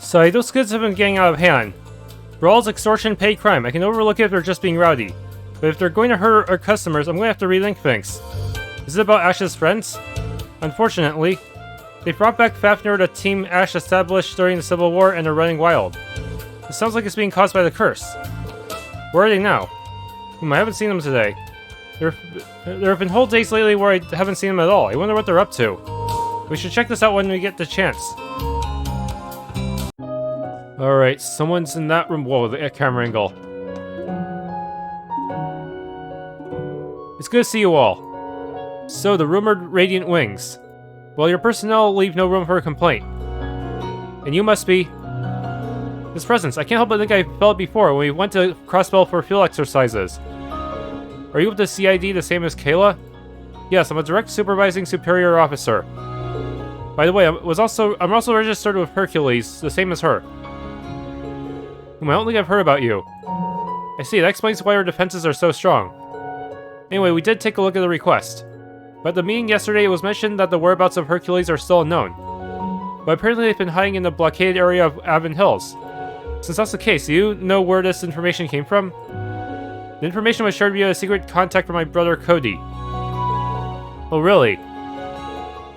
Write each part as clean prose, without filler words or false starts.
So those kids have been getting out of hand. Brawls, extortion, paid crime. I can overlook it if they're just being rowdy. But if they're going to hurt our customers, I'm going to have to rethink things. Is it about Ash's friends? Unfortunately, they brought back Fafnir, the team Ash established during the Civil War, and are running wild. It sounds like it's being caused by the curse. Where are they now? I haven't seen them today. There have been whole days lately where I haven't seen them at all. I wonder what they're up to. We should check this out when we get the chance. Alright, someone's in that room. Whoa, the camera angle. It's good to see you all. So, the rumored Radiant Wings. Well, your personnel leave no room for a complaint. And you must be... This presence. I can't help but think I felt it before when we went to Crossbell for field exercises. Are you with the CID the same as Kaela? Yes, I'm a direct supervising superior officer. By the way, I'm also registered with Hercules, the same as her. I don't think I've heard about you. I see, that explains why our defenses are so strong. Anyway, we did take a look at the request. But at the meeting yesterday, it was mentioned that the whereabouts of Hercules are still unknown. But apparently they've been hiding in the blockaded area of Avon Hills. Since that's the case, do you know where this information came from? The information was shared via a secret contact from my brother Cody. Oh, really?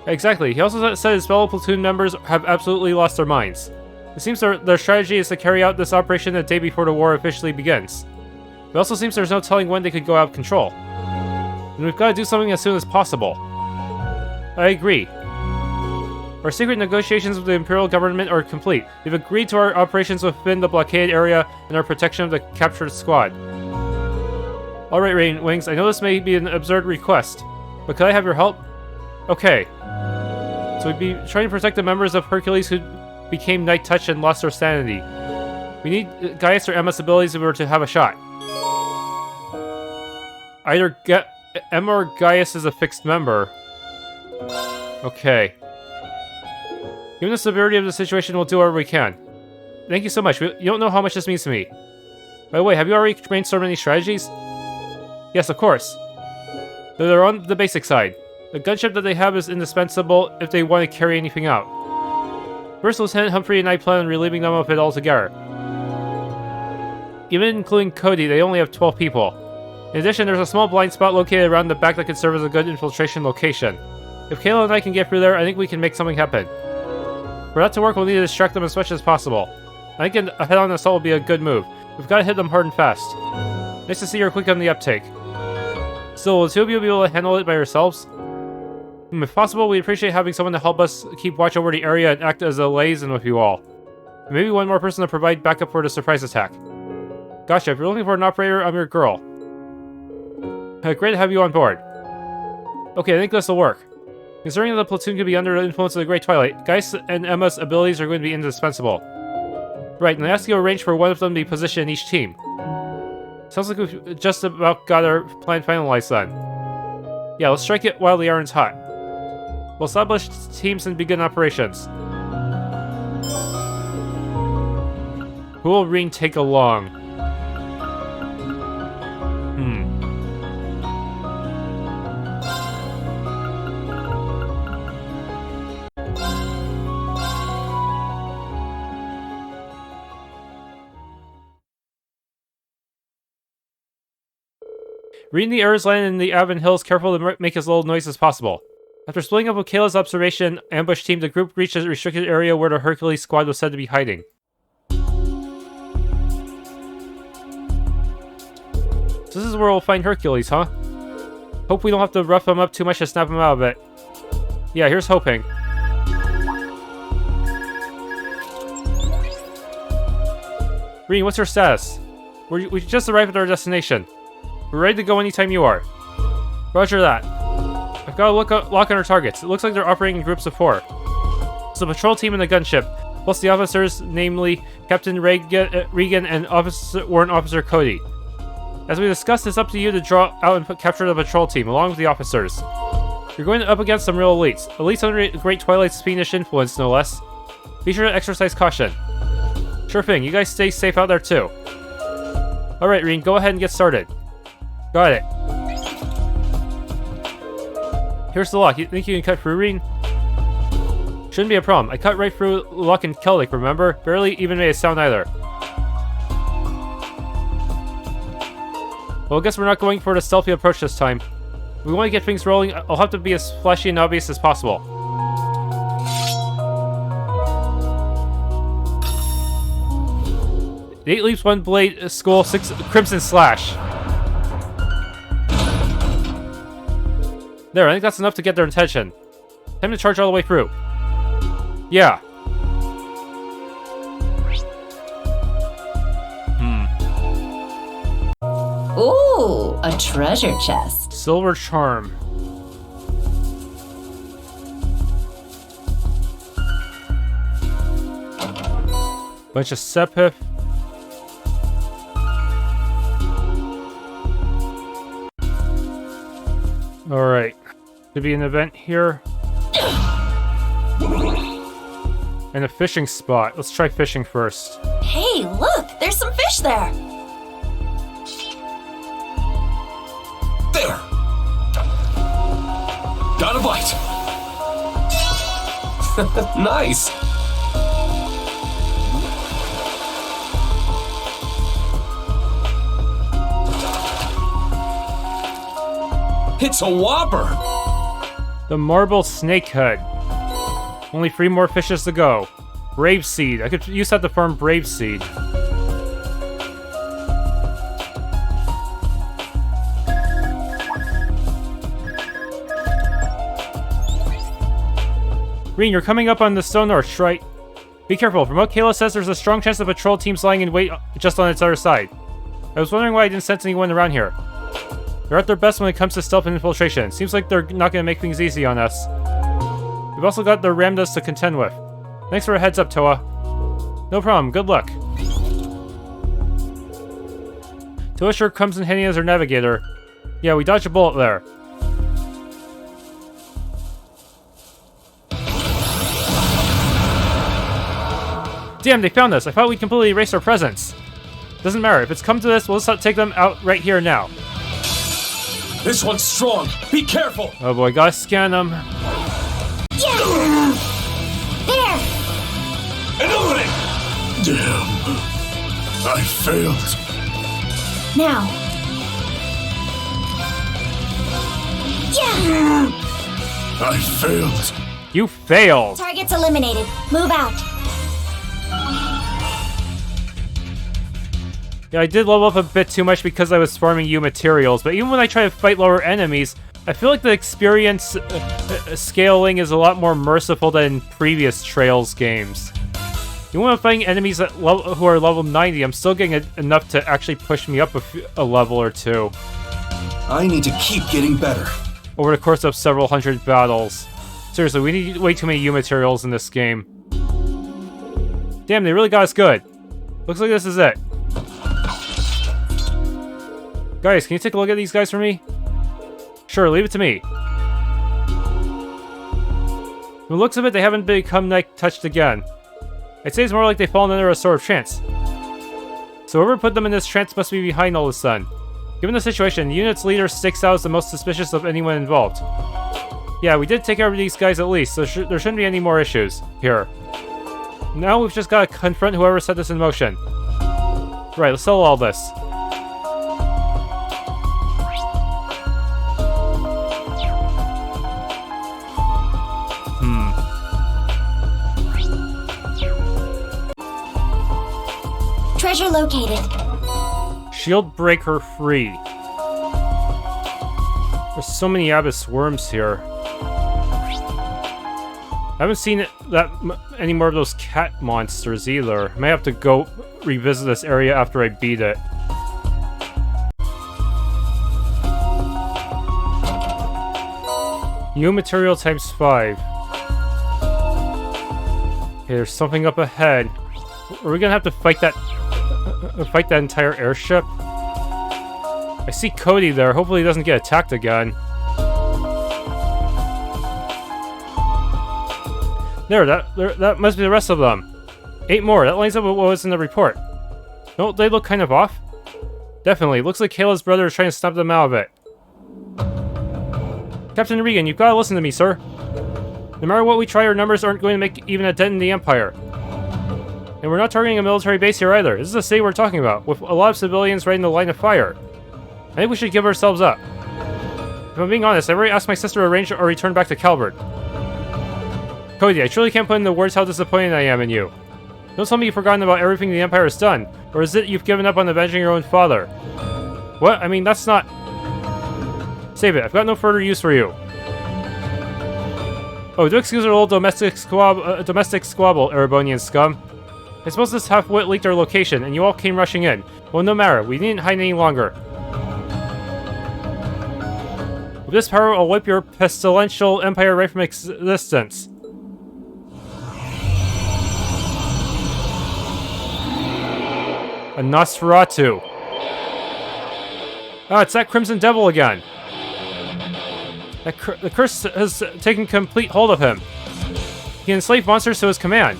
Exactly. He also said his fellow platoon members have absolutely lost their minds. It seems their strategy is to carry out this operation the day before the war officially begins. It also seems there's no telling when they could go out of control. And we've got to do something as soon as possible. I agree. Our secret negotiations with the Imperial government are complete. They've agreed to our operations within the blockade area and our protection of the captured squad. Alright, Rain Wings, I know this may be an absurd request, but could I have your help? Okay. So we'd be trying to protect the members of Hercules who became night-touched and lost their sanity. We need Gaius or Emma's abilities if we were to have a shot. Either Emma or Gaius is a fixed member. Okay. Given the severity of the situation, we'll do whatever we can. Thank you so much. You don't know how much this means to me. By the way, have you already brainstormed any strategies? Yes, of course. They're on the basic side. The gunship that they have is indispensable if they want to carry anything out. First, Lieutenant Humphrey and I plan on relieving them of it altogether. Even including Cody, they only have 12 people. In addition, there's a small blind spot located around the back that could serve as a good infiltration location. If Kaela and I can get through there, I think we can make something happen. For that to work, we'll need to distract them as much as possible. I think a head-on assault will be a good move. We've got to hit them hard and fast. Nice to see you're quick on the uptake. Still, will the two of you be able to handle it by yourselves? If possible, we'd appreciate having someone to help us keep watch over the area and act as a liaison with you all. And maybe one more person to provide backup for the surprise attack. Gotcha, if you're looking for an operator, I'm your girl. Great to have you on board. Okay, I think this will work. Considering that the platoon could be under the influence of the Great Twilight, Gaius and Emma's abilities are going to be indispensable. Right, and I ask you to arrange for one of them to be positioned in each team. Sounds like we've just about got our plan finalized then. Yeah, let's strike it while the iron's hot. We'll establish teams and begin operations. Who will Rean take along? Rean the Eryn landed in the Avon Hills, careful to make as little noise as possible. After splitting up with Kaela's observation ambush team, the group reached a restricted area where the Hercules squad was said to be hiding. So this is where we'll find Hercules, huh? Hope we don't have to rough him up too much to snap him out of it. Yeah, here's hoping. Rean, what's your status? We just arrived at our destination. We're ready to go anytime you are. Roger that. I've got a lock on our targets. It looks like they're operating in groups of 4. It's a patrol team and a gunship, plus the officers, namely Captain Regan and Warrant Officer Cody. As we discussed, it's up to you to draw out and capture the patrol team, along with the officers. You're going up against some real elites under Great Twilight's fiendish influence, no less. Be sure to exercise caution. Sure thing, you guys stay safe out there too. Alright, Rean, go ahead and get started. Got it. Here's the lock. You think you can cut through, Rean? Shouldn't be a problem. I cut right through Luck and Celtic, remember? Barely even made a sound either. Well, I guess we're not going for the stealthy approach this time. If we want to get things rolling, I'll have to be as flashy and obvious as possible. The 8 leaps, 1 blade, skull, 6 crimson slash. There, I think that's enough to get their attention. Time to charge all the way through. Yeah. Ooh, a treasure chest. Silver charm. Bunch of sepith. Alright. Could be an event here. And a fishing spot. Let's try fishing first. Hey, look! There's some fish there! There! Got a bite! Nice! It's a whopper! The marble snakehead. Only 3 more fishes to go. Brave seed. I could use that to farm brave seed. Rean, you're coming up on the stone arch, right? Be careful. From what Kaela says, there's a strong chance of patrol teams lying in wait just on its other side. I was wondering why I didn't sense anyone around here. They're at their best when it comes to stealth and infiltration. Seems like they're not going to make things easy on us. We've also got their ramdas to contend with. Thanks for a heads up, Toa. No problem. Good luck. Toa sure comes in handy as our navigator. Yeah, we dodged a bullet there. Damn, they found us. I thought we'd completely erased our presence. Doesn't matter. If it's come to this, we'll just take them out right here now. This one's strong. Be careful. Oh boy, gotta scan them. Yeah! There! Another one! Damn. I failed. Now. Yeah! I failed. You failed. Target's eliminated. Move out. Yeah, I did level up a bit too much because I was farming Eiyuu materials, but even when I try to fight lower enemies, I feel like the experience scaling is a lot more merciful than previous Trails games. Even when I'm fighting enemies at who are level 90, I'm still getting enough to actually push me up a level or two. I need to keep getting better. Over the course of several hundred battles. Seriously, we need way too many Eiyuu materials in this game. Damn, they really got us good. Looks like this is it. Guys, can you take a look at these guys for me? Sure, leave it to me. From the looks of it, they haven't become night-touched again. I'd say it's more like they've fallen under a sort of trance. So whoever put them in this trance must be behind all this then. Given the situation, the unit's leader sticks out as the most suspicious of anyone involved. Yeah, we did take care of these guys at least, so there shouldn't be any more issues here. Now we've just got to confront whoever set this in motion. Right, let's settle all this. Treasure located. Shield breaker free. There's so many abyss worms here. I haven't seen any more of those cat monsters either. I may have to go revisit this area after I beat it. New material times 5. Okay, there's something up ahead. Are we gonna have to fight that entire airship? I see Cody there. Hopefully he doesn't get attacked again. There, that must be the rest of them. 8 more. That lines up with what was in the report. Don't they look kind of off? Definitely. Looks like Kaela's brother is trying to snap them out of it. Captain Regan, you've got to listen to me, sir. No matter what we try, our numbers aren't going to make even a dent in the Empire. And we're not targeting a military base here either. This is a city we're talking about, with a lot of civilians right in the line of fire. I think we should give ourselves up. If I'm being honest, I've already asked my sister to arrange our return back to Calvard. Cody, I truly can't put into words how disappointed I am in you. Don't tell me you've forgotten about everything the Empire has done, or is it you've given up on avenging your own father? What? I mean, that's not... Save it, I've got no further use for you. Oh, do excuse our little domestic squabble, Erebonian scum. I suppose this half-wit leaked our location, and you all came rushing in. Well, no matter, we needn't hide any longer. With this power, I'll wipe your pestilential empire right from existence. A Nosferatu. Ah, it's that Crimson Devil again. The curse has taken complete hold of him. He enslaved monsters to his command.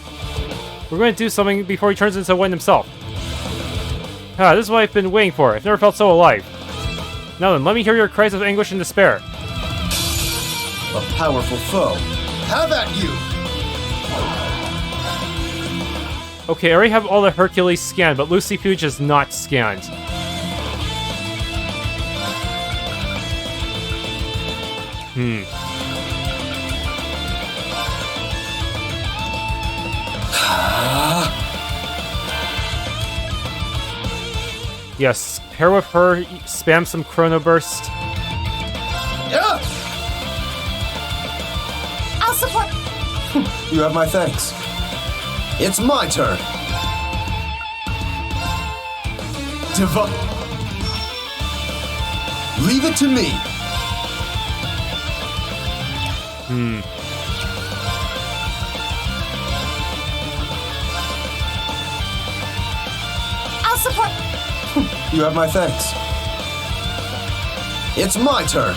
We're going to do something before he turns into one himself. Ah, this is what I've been waiting for. I've never felt so alive. Now then, let me hear your cries of anguish and despair. A powerful foe. Have at you! Okay, I already have all the Hercules scanned, but Lucifuge is not scanned. Yes, pair with her, spam some Chrono Burst. Yeah! I'll support. You have my thanks. It's my turn. Leave it to me. I'll support. You have my thanks. It's my turn.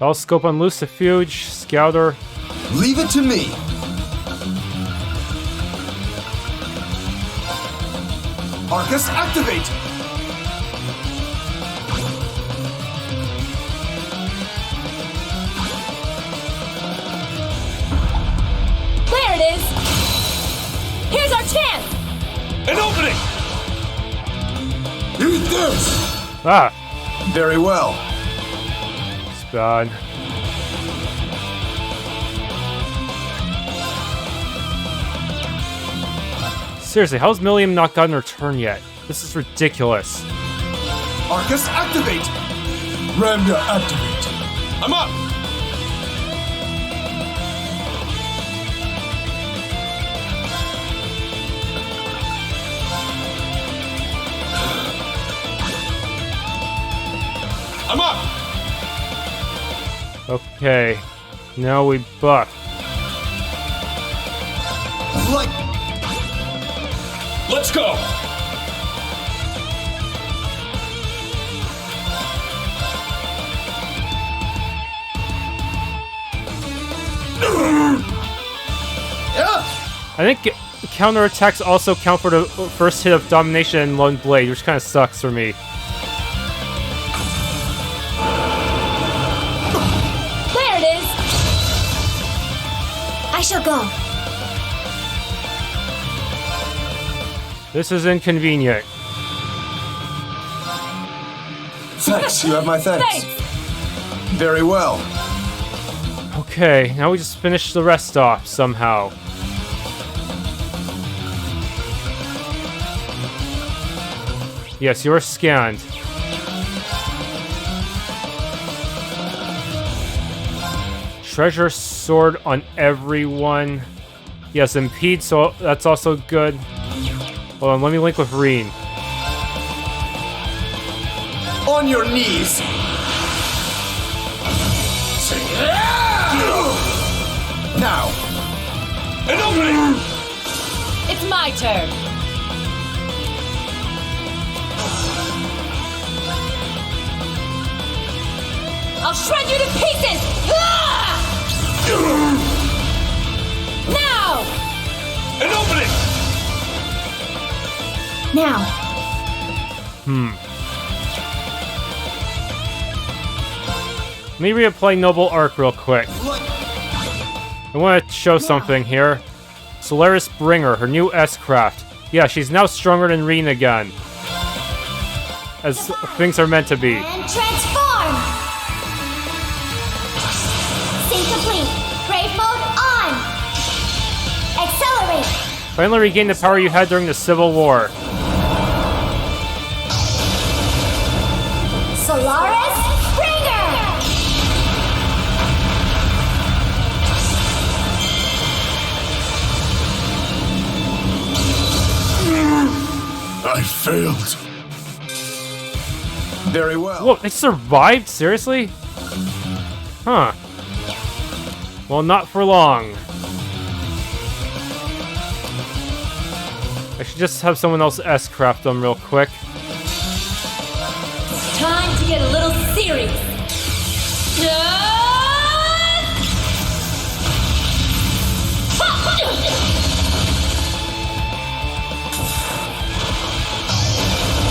I'll scope on Lucifuge, Scouter. Leave it to me. Arcus, activate! There it is. Here's our chance. An opening! Eat this! Ah, Very well. it's bad. Seriously, how's Milliam not gotten her turn yet? This is ridiculous. Arcus, activate! Ramda, activate! I'm up! I'm up! Okay, now we buff. Light! Let's go! Yeah! I think counterattacks also count for the first hit of Domination and Lone Blade, which kind of sucks for me. There it is. I shall go. This is inconvenient. Thanks, you have my thanks. Thanks. Very well. Okay, now we just finish the rest off somehow. Yes, you're scanned. Treasure sword on everyone. Yes, impede, so that's also good. Hold on, let me link with Rean. On your knees! Now! An opening! It's my turn. I'll shred you to pieces! Ah! Now! An opening! Now. Let me reapply Noble Arc real quick. I want to show something here. Solaris Bringer, her new S-craft. Yeah, she's now stronger than Rean again. As things are meant to be. And transform! Sync complete. Brave mode on! Accelerate! Finally regain the power you had during the Civil War. Solaris Bringer! I failed. Very well. Whoa, it survived? Seriously? Huh. Well, not for long. I should just have someone else S-craft them real quick. Time to get a little serious.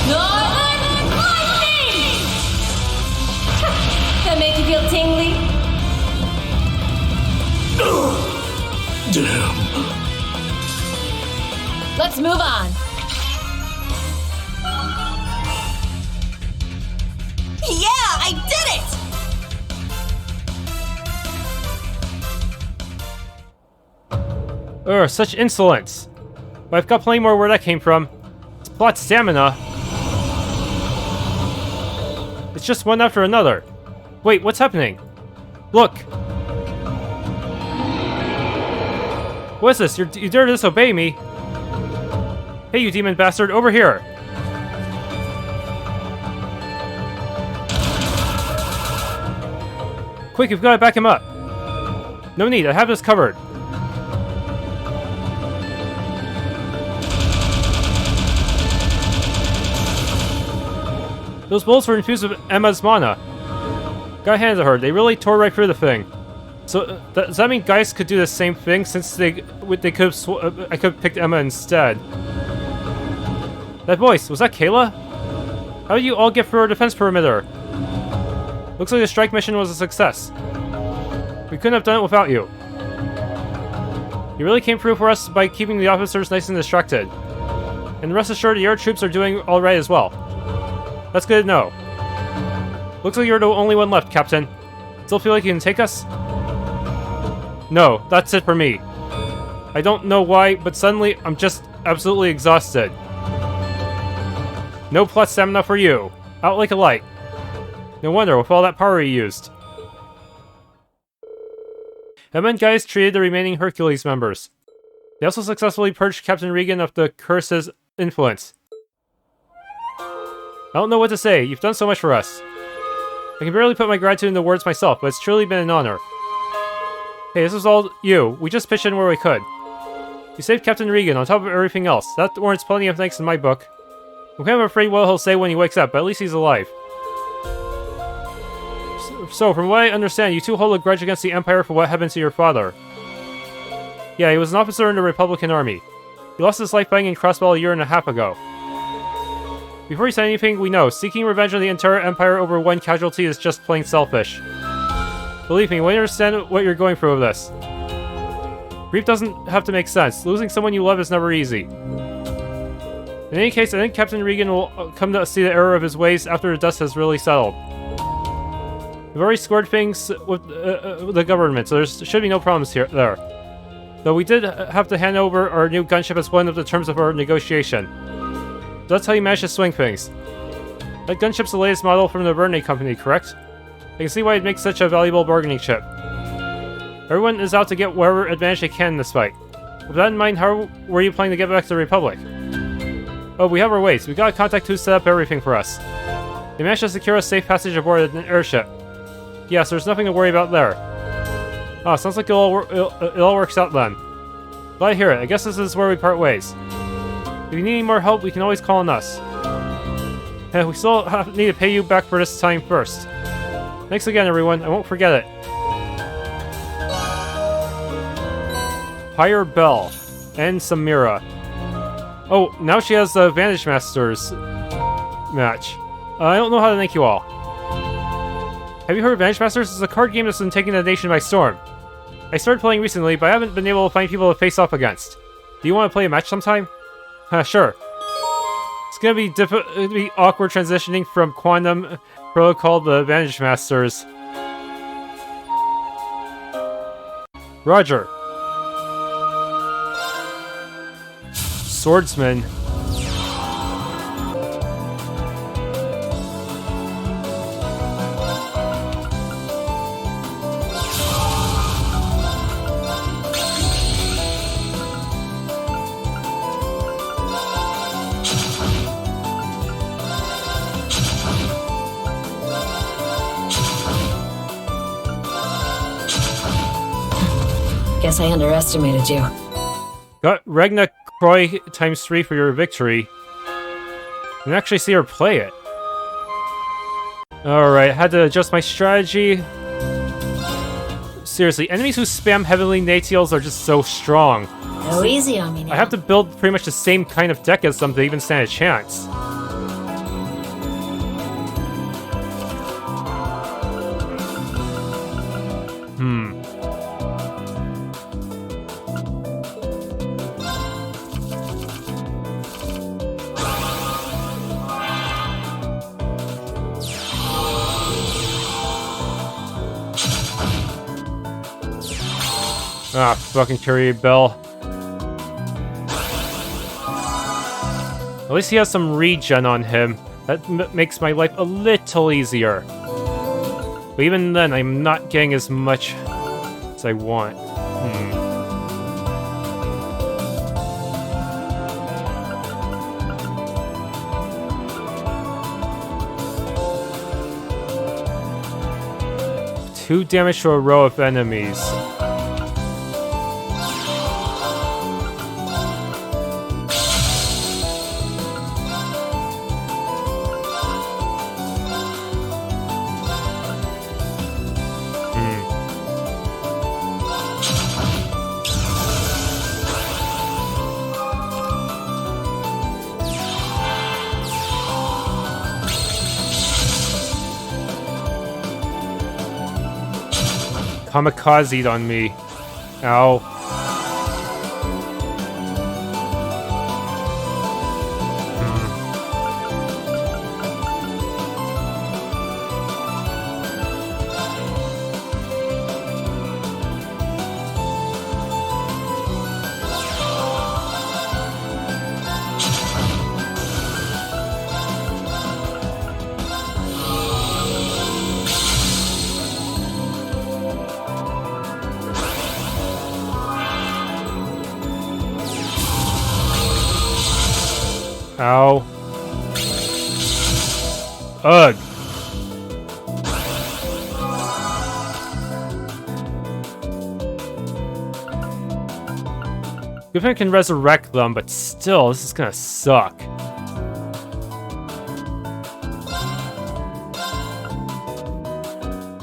Northern Lightning! That make you feel tingly? Damn. Let's move on. Yeah, I did it! Ugh, such insolence. But I've got plenty more where that came from. It's plot stamina. It's just one after another. Wait, what's happening? Look. What's this? You dare to disobey me? Hey, you demon bastard, over here! Quick, you've got to back him up. No need, I have this covered. Those bullets were infused with Emma's mana. Got hands at her, they really tore right through the thing. So, does that mean Gaius could do the same thing since they could have I could have picked Emma instead? That voice, was that Kaela? How did you all get through our defense perimeter? Looks like the strike mission was a success. We couldn't have done it without you. You really came through for us by keeping the officers nice and distracted. And rest assured, your troops are doing alright as well. That's good to know. Looks like you're the only one left, Captain. Still feel like you can take us? No, that's it for me. I don't know why, but suddenly I'm just absolutely exhausted. No plus stamina for you. Out like a light. No wonder, with all that power he used. Emma and Gaius treated the remaining Hercules members. They also successfully purged Captain Regan of the curse's influence. I don't know what to say, you've done so much for us. I can barely put my gratitude into words myself, but it's truly been an honor. Hey, this was all you. We just pitched in where we could. You saved Captain Regan on top of everything else. That warrants plenty of thanks in my book. I'm kind of afraid what he'll say when he wakes up, but at least he's alive. So, from what I understand, you two hold a grudge against the Empire for what happened to your father. Yeah, he was an officer in the Republican Army. He lost his life fighting in Crossbow a year and a half ago. Before you say anything, we know, seeking revenge on the entire Empire over one casualty is just plain selfish. Believe me, we understand what you're going through with this. Grief doesn't have to make sense. Losing someone you love is never easy. In any case, I think Captain Regan will come to see the error of his ways after the dust has really settled. We've already scored things with the government, so there should be no problems there. Though we did have to hand over our new gunship as one of the terms of our negotiation. So that's how you managed to swing things. That gunship's the latest model from the Verne Company, correct? I can see why it makes such a valuable bargaining chip. Everyone is out to get whatever advantage they can in this fight. With that in mind, how were you planning to get back to the Republic? Oh, we have our ways. We got a contact who set up everything for us. They managed to secure a safe passage aboard an airship. Yes, there's nothing to worry about there. Ah, sounds like it all works out then. Glad to hear it. I guess this is where we part ways. If you need any more help, we can always call on us. And we still need to pay you back for this time first. Thanks again, everyone. I won't forget it. Hire Bell. And Samira. Oh, now she has the Vantage Masters match. I don't know how to thank you all. Have you heard of Vantage Masters? It's a card game that's been taking the nation by storm. I started playing recently, but I haven't been able to find people to face off against. Do you want to play a match sometime? Sure. It's gonna be awkward transitioning from Quantum Protocol to Vantage Masters. Roger. Swordsman. Guess I underestimated you. Got Regna Croy ×3 for your victory. You can actually see her play it. Alright, had to adjust my strategy. Seriously, enemies who spam heavily Natials are just so strong. Go easy on me now. I have to build pretty much the same kind of deck as them to even stand a chance. Ah, fucking Curry Bell. At least he has some regen on him. That makes my life a little easier. But even then, I'm not getting as much as I want. Two damage to a row of enemies. Kamikaze'd on me. Ow. Ow. Ugh. Good thing I can resurrect them, but still, this is gonna suck. So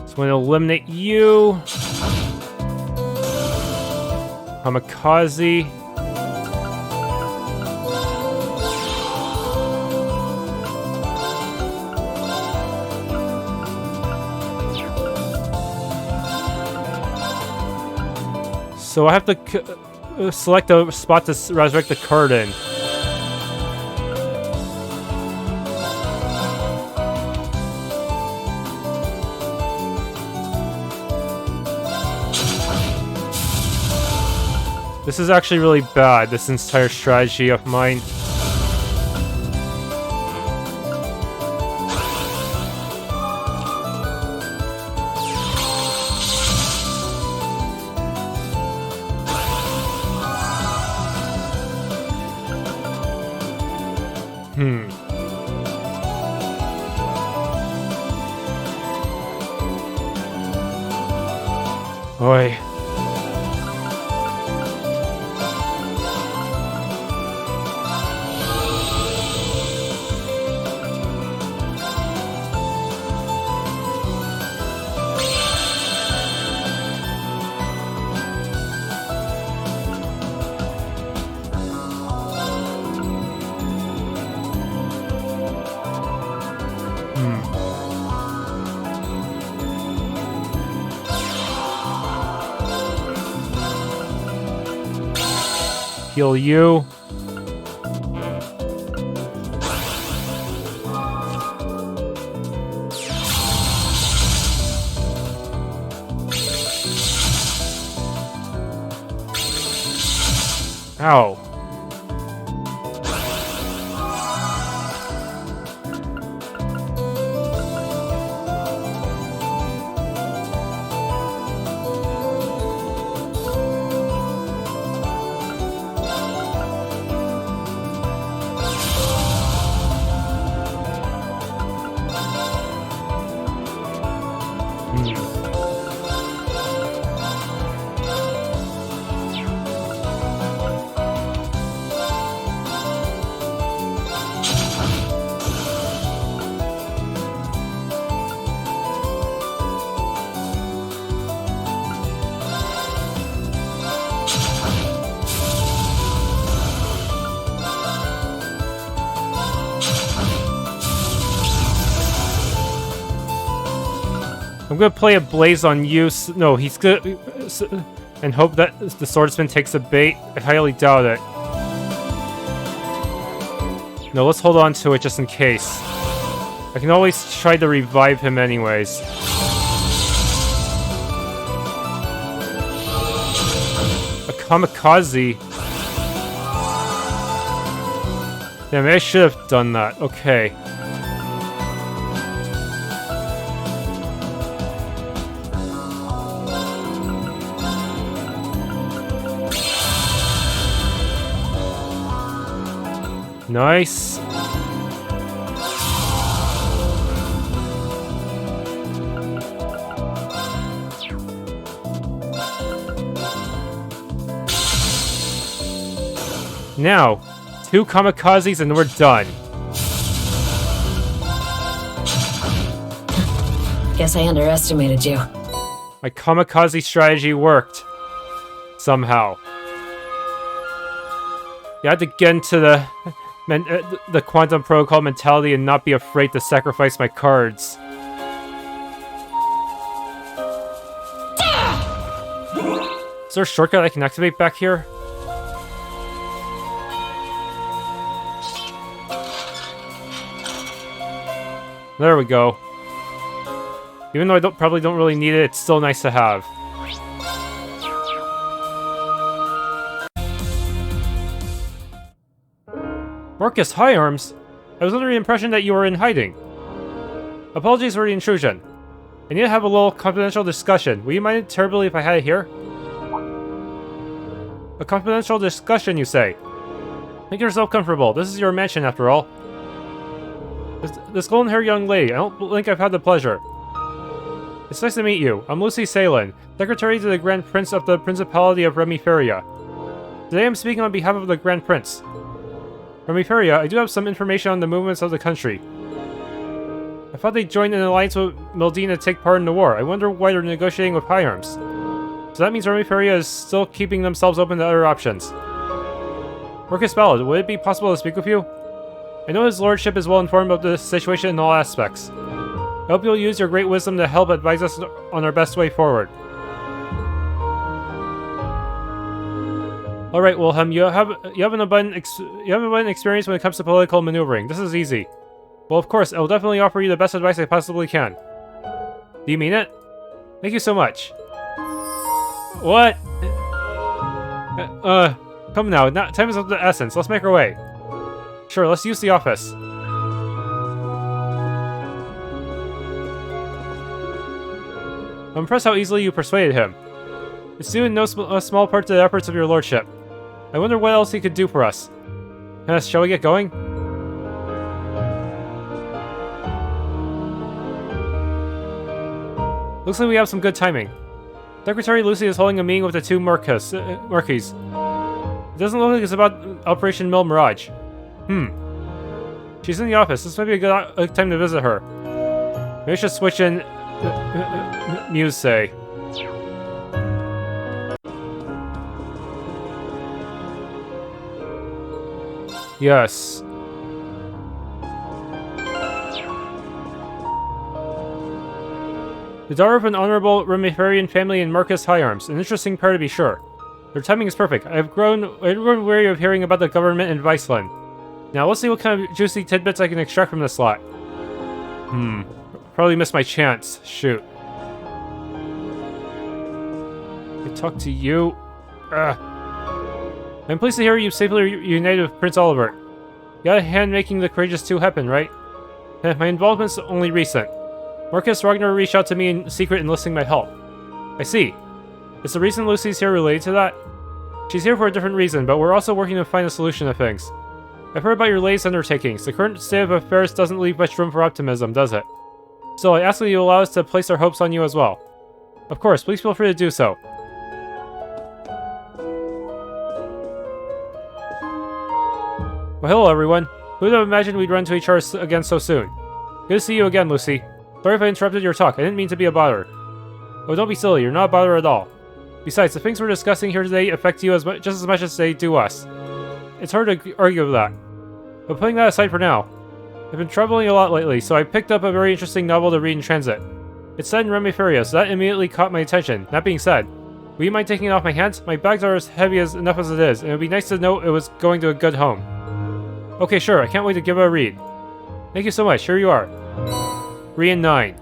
I'm gonna eliminate you. Kamikaze. So I have to select a spot to resurrect the card in. This is actually really bad, this entire strategy of mine. Boy. Heal you. Ow. I'm gonna play a blaze on you. No, he's good. And hope that the swordsman takes a bait. I highly doubt it. No, let's hold on to it just in case. I can always try to revive him anyways. A kamikaze? Damn, I should have done that. Okay. Nice. Now, 2 kamikazes and we're done. Guess I underestimated you. My kamikaze strategy worked. Somehow. You had to get into the quantum protocol mentality and not be afraid to sacrifice my cards. Is there a shortcut I can activate back here? There we go. Even though I probably don't really need it, it's still nice to have. Marcus Hyarms? I was under the impression that you were in hiding. Apologies for the intrusion. I need to have a little confidential discussion. Will you mind terribly if I had it here? A confidential discussion, you say? Make yourself comfortable. This is your mansion, after all. This golden-haired young lady, I don't think I've had the pleasure. It's nice to meet you. I'm Lucifuge, Secretary to the Grand Prince of the Principality of Remiferia. Today I'm speaking on behalf of the Grand Prince. Remiferia, I do have some information on the movements of the country. I thought they joined an alliance with Mildine to take part in the war. I wonder why they're negotiating with Hyarms. So that means Remiferia is still keeping themselves open to other options. Marcus Ballard, would it be possible to speak with you? I know his lordship is well informed of the situation in all aspects. I hope you'll use your great wisdom to help advise us on our best way forward. All right, Wilhelm, you have an abundant experience when it comes to political maneuvering. This is easy. Well, of course, I will definitely offer you the best advice I possibly can. Do you mean it? Thank you so much. What? Come now. Time is of the essence. Let's make our way. Sure, let's use the office. I'm impressed how easily you persuaded him. It's due in no small part to the efforts of your lordship. I wonder what else he could do for us. Shall we get going? Looks like we have some good timing. Secretary Lucy is holding a meeting with the 2 Marquis. It doesn't look like it's about Operation Mill Mirage. She's in the office. This might be a good time to visit her. Maybe I should switch in Muse say. Yes. The daughter of an honorable Remiferian family in Marcus Hyarms. An interesting pair to be sure. Their timing is perfect. I've grown weary of hearing about the government in Viceland. Now let's see what kind of juicy tidbits I can extract from this slot. Probably missed my chance. Shoot. I talk to you. I'm pleased to hear you safely reunited with Prince Oliver. You got a hand making the Courageous 2 happen, right? My involvement's only recent. Marcus Ragnar reached out to me in secret enlisting my help. I see. Is the reason Lucy's here related to that? She's here for a different reason, but we're also working to find a solution to things. I've heard about your latest undertakings. The current state of affairs doesn't leave much room for optimism, does it? Still, I ask that you allow us to place our hopes on you as well. Of course, please feel free to do so. Well, hello everyone. Who would have imagined we'd run into each other again so soon? Good to see you again, Lucy. Sorry if I interrupted your talk. I didn't mean to be a bother. Oh, don't be silly. You're not a bother at all. Besides, the things we're discussing here today affect you just as much as they do us. It's hard to argue with that. But putting that aside for now, I've been traveling a lot lately, so I picked up a very interesting novel to read in transit. It's set in Remiferia, so that immediately caught my attention. That being said, would you mind taking it off my hands? My bags are as heavy enough as it is, and it would be nice to know it was going to a good home. Okay, sure. I can't wait to give it a read. Thank you so much. Here you are. Rean 9.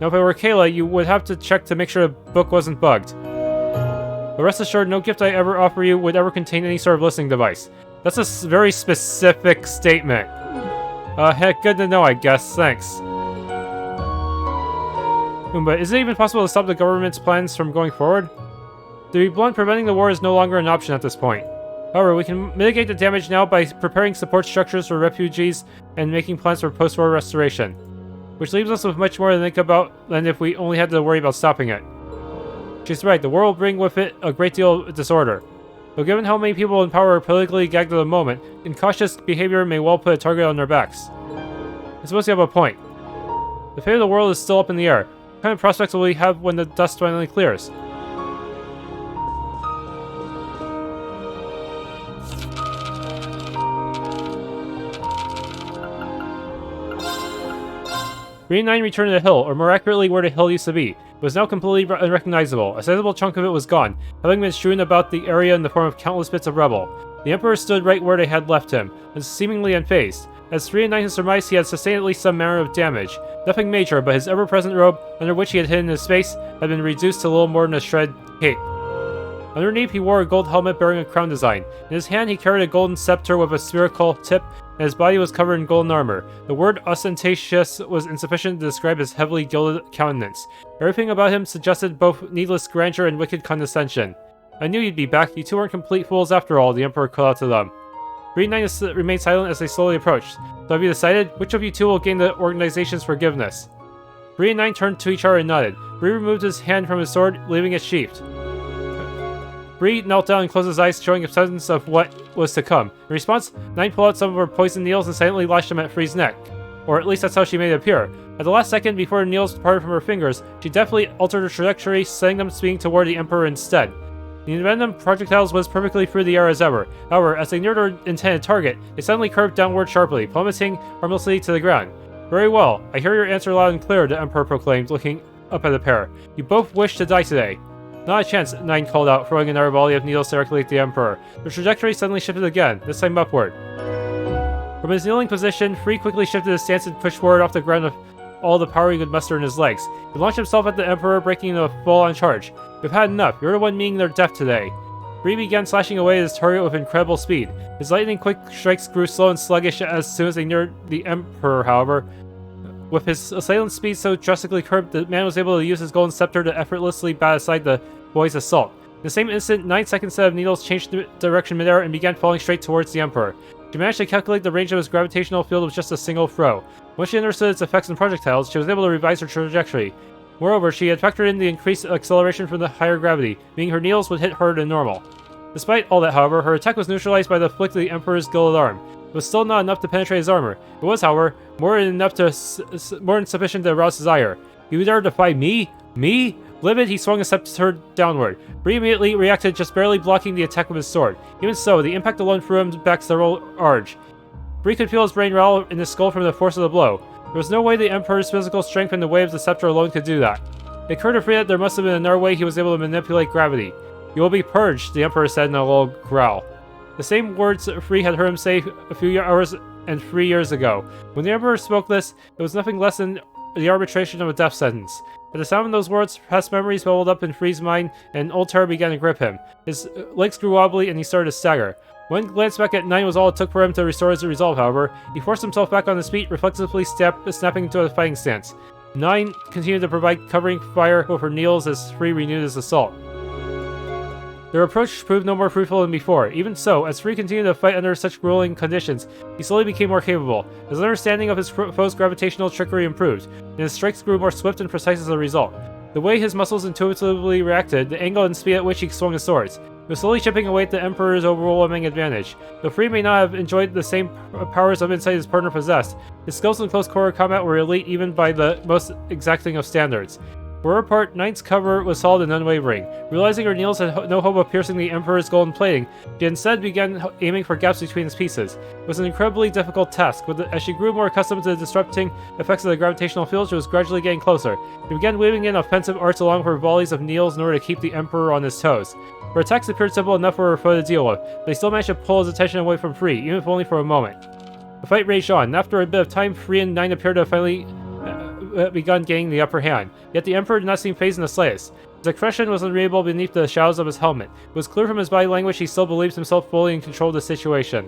Now, if I were Kaela, you would have to check to make sure the book wasn't bugged. But rest assured, no gift I ever offer you would ever contain any sort of listening device. That's a very specific statement. Heck, good to know, I guess. Thanks. But is it even possible to stop the government's plans from going forward? To be blunt, preventing the war is no longer an option at this point. However, we can mitigate the damage now by preparing support structures for refugees and making plans for post-war restoration. Which leaves us with much more to think about than if we only had to worry about stopping it. She's right, the war will bring with it a great deal of disorder. Though given how many people in power are politically gagged at the moment, incautious behavior may well put a target on their backs. I suppose you have a point. The fate of the world is still up in the air. What kind of prospects will we have when the dust finally clears? Rean 9 returned to the hill, or more accurately where the hill used to be. It was now completely unrecognizable. A sizable chunk of it was gone, having been strewn about the area in the form of countless bits of rubble. The Emperor stood right where they had left him, and seemingly unfazed. As Rean 9 had surmised, he had sustained at least some manner of damage. Nothing major, but his ever-present robe, under which he had hidden his face, had been reduced to little more than a shredded cape. Underneath, he wore a gold helmet bearing a crown design. In his hand, he carried a golden scepter with a spherical tip, and his body was covered in golden armor. The word ostentatious was insufficient to describe his heavily gilded countenance. Everything about him suggested both needless grandeur and wicked condescension. I knew you'd be back. You two weren't complete fools after all, the Emperor called out to them. Rean 9 remained silent as they slowly approached. So have you decided? Which of you two will gain the organization's forgiveness? Rean 9 turned to each other and nodded. Bree removed his hand from his sword, leaving it sheathed. Bree knelt down and closed his eyes, showing a sense of what was to come. In response, 9 pulled out some of her poison needles and silently lashed them at Free's neck. Or at least that's how she made it appear. At the last second, before the needles parted from her fingers, she deftly altered her trajectory, sending them speeding toward the Emperor instead. The envenomed projectiles whizzed perfectly through the air as ever. However, as they neared their intended target, they suddenly curved downward sharply, plummeting harmlessly to the ground. Very well. I hear your answer loud and clear, the Emperor proclaimed, looking up at the pair. You both wish to die today. Not a chance, 9 called out, throwing another volley of needles directly at the Emperor. The trajectory suddenly shifted again, this time upward. From his kneeling position, Free quickly shifted his stance and pushed forward off the ground with all the power he could muster in his legs. He launched himself at the Emperor, breaking into a full-on charge. We've had enough. You're the one meeting their death today. Free began slashing away at his target with incredible speed. His lightning-quick strikes grew slow and sluggish as soon as they neared the Emperor, however. With his assailant speed so drastically curbed, the man was able to use his golden scepter to effortlessly bat aside the boy's assault. In the same instant, 9-second set of needles changed direction midair and began falling straight towards the Emperor. She managed to calculate the range of his gravitational field with just a single throw. Once she understood its effects on projectiles, she was able to revise her trajectory. Moreover, she had factored in the increased acceleration from the higher gravity, meaning her needles would hit harder than normal. Despite all that, however, her attack was neutralized by the flick of the Emperor's gilded arm. It was still not enough to penetrate his armor. It was, however, more than sufficient to arouse his ire. You dare defy me? Me? Livid, he swung a scepter downward. Bree immediately reacted, just barely blocking the attack with his sword. Even so, the impact alone threw him back several arge. Bree could feel his brain rattle in his skull from the force of the blow. There was no way the Emperor's physical strength and the weight of the scepter alone could do that. It occurred to Free that there must have been another way he was able to manipulate gravity. You will be purged, the Emperor said in a low growl. The same words Free had heard him say a few hours and 3 years ago. When the Emperor spoke this, it was nothing less than the arbitration of a death sentence. At the sound of those words, past memories bubbled up in Free's mind, and old terror began to grip him. His legs grew wobbly, and he started to stagger. One glance back at NIUN was all it took for him to restore his resolve, however. He forced himself back on his feet, reflexively snapping into a fighting stance. NIUN continued to provide covering fire over Niels as Free renewed his assault. Their approach proved no more fruitful than before. Even so, as Free continued to fight under such grueling conditions, he slowly became more capable. His understanding of his foe's gravitational trickery improved, and his strikes grew more swift and precise as a result. The way his muscles intuitively reacted, the angle and speed at which he swung his swords, he was slowly chipping away at the Emperor's overwhelming advantage. Though Free may not have enjoyed the same powers of insight his partner possessed, his skills in close quarter combat were elite even by the most exacting of standards. For her part, NIUN's cover was solid and unwavering. Realizing her Niels had no hope of piercing the Emperor's golden plating, she instead began aiming for gaps between his pieces. It was an incredibly difficult task, but as she grew more accustomed to the disrupting effects of the gravitational field, she was gradually getting closer. She began weaving in offensive arts along with her volleys of Niels in order to keep the Emperor on his toes. Her attacks appeared simple enough for her foe to deal with, but he still managed to pull his attention away from Free, even if only for a moment. The fight raged on, and after a bit of time, Free and NIUN appeared to have finally begun gaining the upper hand, yet the Emperor did not seem fazed in the slightest. His expression was unreadable beneath the shadows of his helmet. It was clear from his body language he still believes himself fully in control of the situation.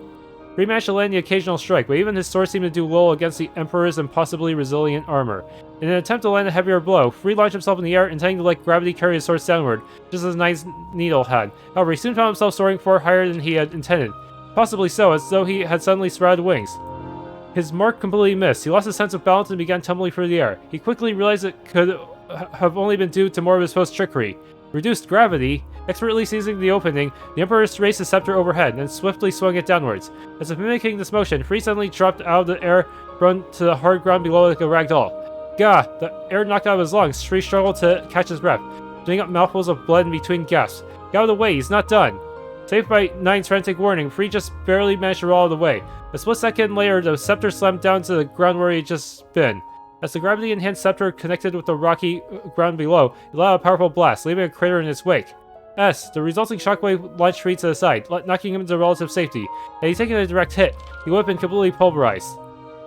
Free managed to land the occasional strike, but even his sword seemed to do little against the Emperor's impossibly resilient armor. In an attempt to land a heavier blow, Free launched himself in the air, intending to let gravity carry his sword downward, just as NIUN's needle had. However, he soon found himself soaring far higher than he had intended. Possibly so, as though he had suddenly sprouted wings. His mark completely missed. He lost his sense of balance and began tumbling through the air. He quickly realized it could have only been due to more of his foe's trickery. Reduced gravity, expertly seizing the opening, the Emperor raised his scepter overhead and swiftly swung it downwards. As if mimicking this motion, Free suddenly dropped out of the air, thrown to the hard ground below like a rag doll. Gah! The air knocked out of his lungs. Free struggled to catch his breath, spitting up mouthfuls of blood in between gasps. Get out of the way, he's not done! Saved by NIUN's frantic warning, Free just barely managed to roll out of the way. A split second later, the scepter slammed down to the ground where he had just been. As the gravity-enhanced scepter connected with the rocky ground below, it let out a powerful blast, leaving a crater in its wake. The resulting shockwave launched Free to the side, knocking him into relative safety. Had he taken a direct hit, he would have been completely pulverized.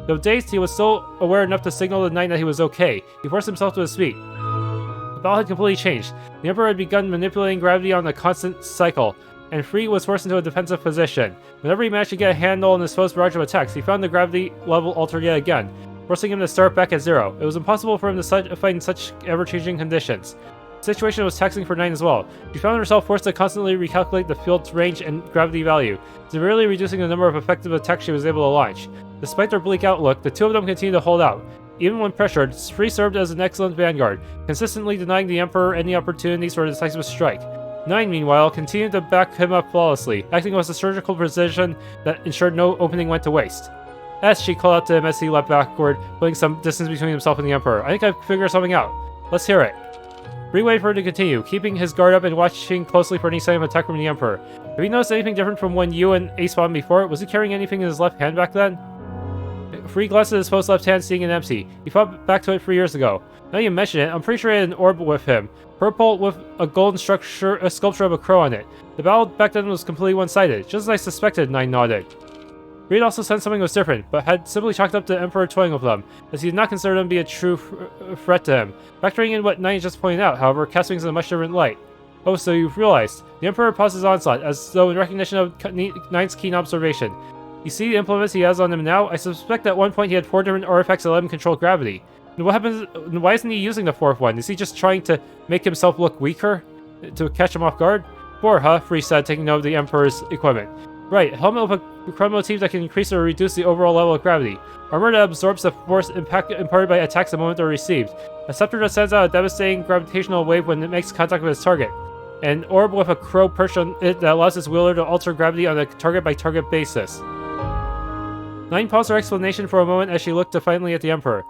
Though dazed, he was still aware enough to signal to NIUN that he was okay. He forced himself to his feet. The battle had completely changed. The Emperor had begun manipulating gravity on a constant cycle, and Free was forced into a defensive position. Whenever he managed to get a handle on his foe's barrage of attacks, he found the gravity level altered yet again, forcing him to start back at zero. It was impossible for him to fight in such ever-changing conditions. The situation was taxing for NIUN as well. She found herself forced to constantly recalculate the field's range and gravity value, severely reducing the number of effective attacks she was able to launch. Despite their bleak outlook, the two of them continued to hold out. Even when pressured, Free served as an excellent vanguard, consistently denying the Emperor any opportunities for a decisive strike. NIUN, meanwhile, continued to back him up flawlessly, acting with a surgical precision that ensured no opening went to waste. She called out to him as he leapt backward, putting some distance between himself and the Emperor. I think I've figured something out. Let's hear it. Free waited for him to continue, keeping his guard up and watching closely for any sign of attack from the Emperor. Have you noticed anything different from when you and Ace fought him before? Was he carrying anything in his left hand back then? Free glanced at his foe's left hand, seeing it empty. He fought back to it 3 years ago. Now you mention it, I'm pretty sure he had an orb with him. Purple with a golden sculpture of a crow on it. The battle back then was completely one-sided, just as I suspected, NIUN nodded. Rean also sensed something was different, but had simply chalked up the Emperor toying with them, as he did not consider them to be a true threat to him. Factoring in what NIUN just pointed out, however, casting in a much different light. Oh, so you've realized. The Emperor paused his onslaught, as though in recognition of NIUN's keen observation. You see the implements he has on him now? I suspect at one point he had 4 different artifacts that let him control gravity. And what happens? Why isn't he using the 4th one? Is he just trying to make himself look weaker? To catch him off guard? 4, huh? Free said, taking note of the Emperor's equipment. Right, a helmet with a chrome motif that can increase or reduce the overall level of gravity. Armor that absorbs the force imparted by attacks the moment they're received. A scepter that sends out a devastating gravitational wave when it makes contact with its target. An orb with a crow perched on it that allows its wielder to alter gravity on a target-by-target basis. NIUN paused her explanation for a moment as she looked defiantly at the Emperor.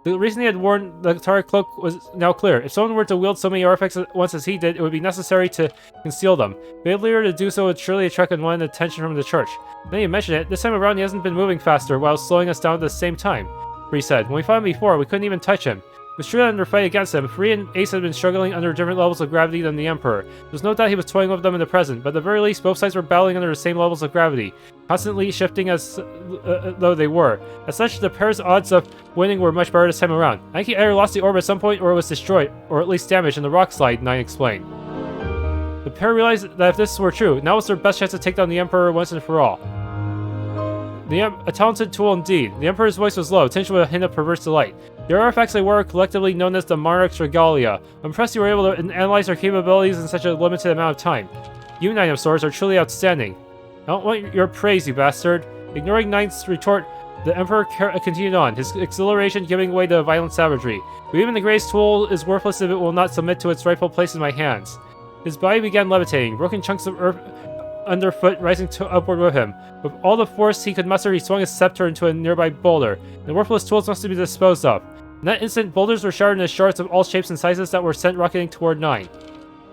The reason he had worn the Tara cloak was now clear. If someone were to wield so many artifacts at once as he did, it would be necessary to conceal them. Failure to do so would surely attract unwanted attention from the church. Now you mention it, this time around he hasn't been moving faster while slowing us down at the same time, Free said. When we fought him before, we couldn't even touch him. With Shura in their fight against him, Free and Ace had been struggling under different levels of gravity than the Emperor. There's no doubt he was toying with them in the present, but at the very least, both sides were battling under the same levels of gravity, constantly shifting as though they were. As such, the pair's odds of winning were much better this time around. I think he either lost the orb at some point or it was destroyed, or at least damaged in the rock slide, NIN explained. The pair realized that if this were true, now was their best chance to take down the Emperor once and for all. A talented tool indeed. The Emperor's voice was low, tinged with a hint of perverse delight. The artifacts they wore are collectively known as the Monarch's Regalia. I'm impressed you were able to analyze their capabilities in such a limited amount of time. You, Nine of Swords, are truly outstanding. I don't want your praise, you bastard. Ignoring Nine's retort, the Emperor continued on, his exhilaration giving way to violent savagery. But even the greatest tool is worthless if it will not submit to its rightful place in my hands. His body began levitating, broken chunks of earth underfoot rising upward with him. With all the force he could muster, he swung his scepter into a nearby boulder. The worthless tools must be disposed of. In that instant, boulders were shattered into shards of all shapes and sizes that were sent rocketing toward Nine.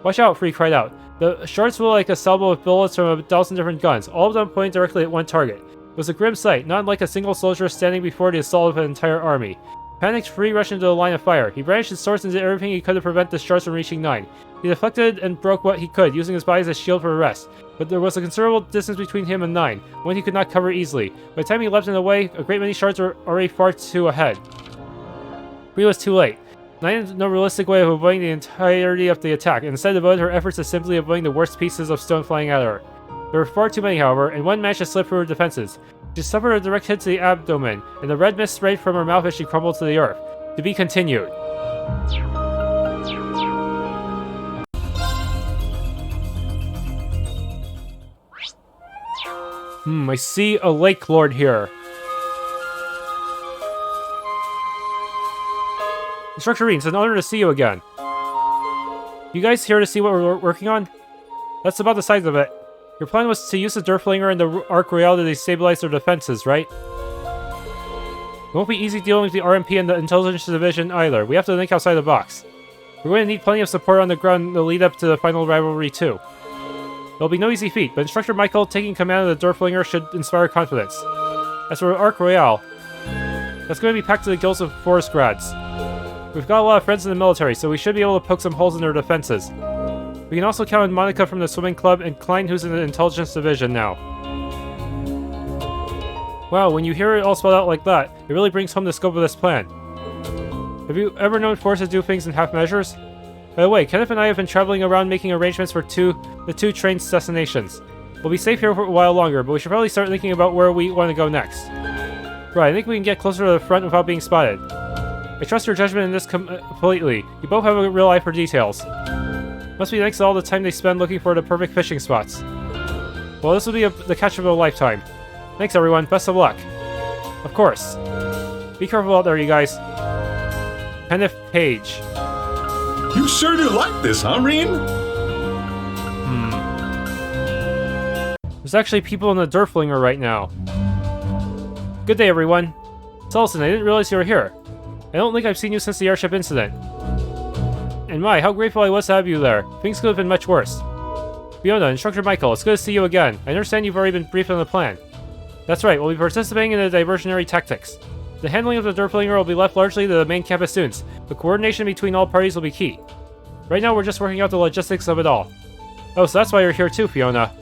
Watch out, Free cried out. The shards flew like a salvo of bullets from 1,000 different guns, all of them pointing directly at one target. It was a grim sight, not unlike a single soldier standing before the assault of an entire army. Panicked, Free rushed into the line of fire. He brandished his swords and did everything he could to prevent the shards from reaching Nine. He deflected and broke what he could, using his body as a shield for the rest. But there was a considerable distance between him and Nine, one he could not cover easily. By the time he leapt in the way, a great many shards were already far too ahead. Free was too late. Nine had no realistic way of avoiding the entirety of the attack, and instead devoted her efforts to simply avoiding the worst pieces of stone flying at her. There were far too many, however, and one managed to slip through her defenses. She suffered a direct hit to the abdomen, and the red mist sprayed from her mouth as she crumbled to the earth. To be continued. I see a Lake Lord here. Instructor Rean, it's an honor to see you again. You guys here to see what we're working on? That's about the size of it. Your plan was to use the Durflinger and the Arc Royale to destabilize their defenses, right? It won't be easy dealing with the RMP and the Intelligence Division either. We have to think outside the box. We're going to need plenty of support on the ground in the lead up to the final rivalry too. It'll be no easy feat, but Instructor Michael taking command of the Durflinger should inspire confidence. As for Arc Royale, that's going to be packed to the gills of Forest Grads. We've got a lot of friends in the military, so we should be able to poke some holes in their defenses. We can also count on Monica from the swimming club and Klein, who's in the Intelligence Division now. Wow, when you hear it all spelled out like that, it really brings home the scope of this plan. Have you ever known Force to do things in half measures? By the way, Kenneth and I have been traveling around making arrangements for the two train destinations. We'll be safe here for a while longer, but we should probably start thinking about where we want to go next. Right, I think we can get closer to the front without being spotted. I trust your judgment in this completely. You both have a real eye for details. Must be thanks to all the time they spend looking for the perfect fishing spots. Well, this will be the catch of a lifetime. Thanks everyone, best of luck. Of course. Be careful out there, you guys. Kenneth Page. You sure do like this, huh, Rean? There's actually people in the Durflinger right now. Good day, everyone. Sullivan, I didn't realize you were here. I don't think I've seen you since the airship incident. And my, how grateful I was to have you there. Things could have been much worse. Fiona, Instructor Michael, it's good to see you again. I understand you've already been briefed on the plan. That's right, we'll be participating in the diversionary tactics. The handling of the Durflinger will be left largely to the main campus students, but coordination between all parties will be key. Right now, we're just working out the logistics of it all. Oh, so that's why you're here too, Fiona.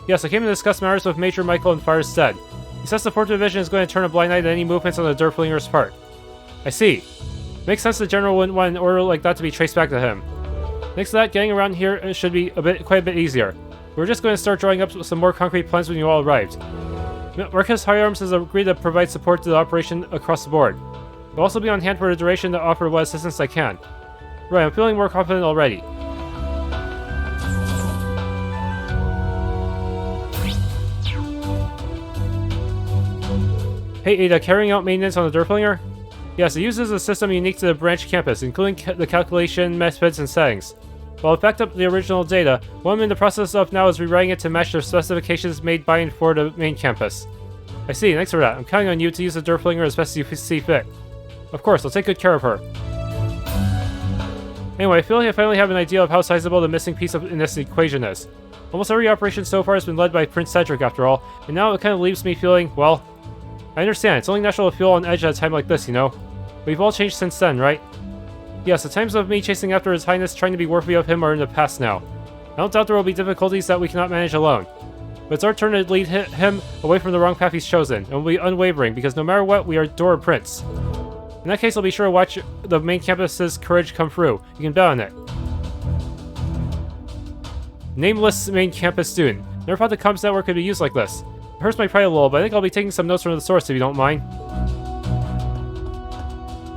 Yes, I came to discuss matters with Major Michael in Fire's stead. He says the 4th Division is going to turn a blind eye to any movements on the Durflinger's part. I see. Makes sense the General wouldn't want an order like that to be traced back to him. Thanks to that, getting around here should be quite a bit easier. We're just going to start drawing up some more concrete plans when you all arrived. Marcus Hyarms has agreed to provide support to the operation across the board. I'll also be on hand for the duration to offer what assistance I can. Right, I'm feeling more confident already. Hey Ada, carrying out maintenance on the Durflinger? Yes, it uses a system unique to the branch campus, including the calculation methods and settings. While it backed up the original data, what I'm in the process of now is rewriting it to match the specifications made by and for the main campus. I see, thanks for that. I'm counting on you to use the Durflinger as best as you see fit. Of course, I'll take good care of her. Anyway, I feel like I finally have an idea of how sizable the missing piece in this equation is. Almost every operation so far has been led by Prince Cedric after all, and now it kind of leaves me feeling, well, I understand, it's only natural to feel on edge at a time like this, you know? We've all changed since then, right? Yes, the times of me chasing after His Highness trying to be worthy of him are in the past now. I don't doubt there will be difficulties that we cannot manage alone. But it's our turn to lead him away from the wrong path he's chosen, and we'll be unwavering, because no matter what, we are Dora Prince. In that case, I'll be sure to watch the main campus's courage come through. You can bet on it. Nameless main campus student. Never thought the comms network could be used like this. It hurts my pride a little, but I think I'll be taking some notes from the source if you don't mind.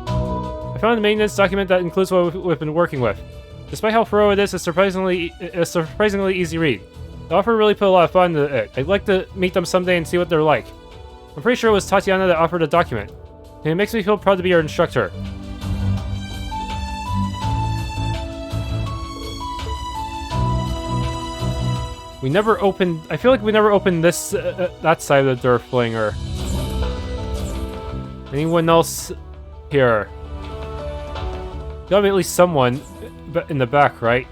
I found a maintenance document that includes what we've been working with. Despite how thorough it is, it's a surprisingly easy read. The offer really put a lot of thought into it. I'd like to meet them someday and see what they're like. I'm pretty sure it was Tatiana that offered the document, and it makes me feel proud to be her instructor. We never opened... I feel like we never opened this... that side of the door flinger. Anyone else here? Gotta be at least someone in the back, right?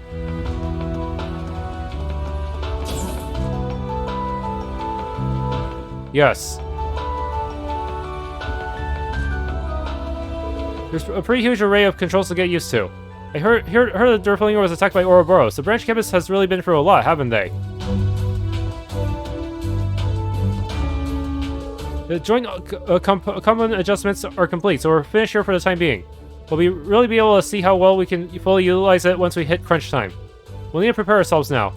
Yes. There's a pretty huge array of controls to get used to. I heard the Durflinger was attacked by Ouroboros. The branch campus has really been through a lot, haven't they? The joint component adjustments are complete, so we're finished here for the time being. We'll really be able to see how well we can fully utilize it once we hit crunch time. We'll need to prepare ourselves now.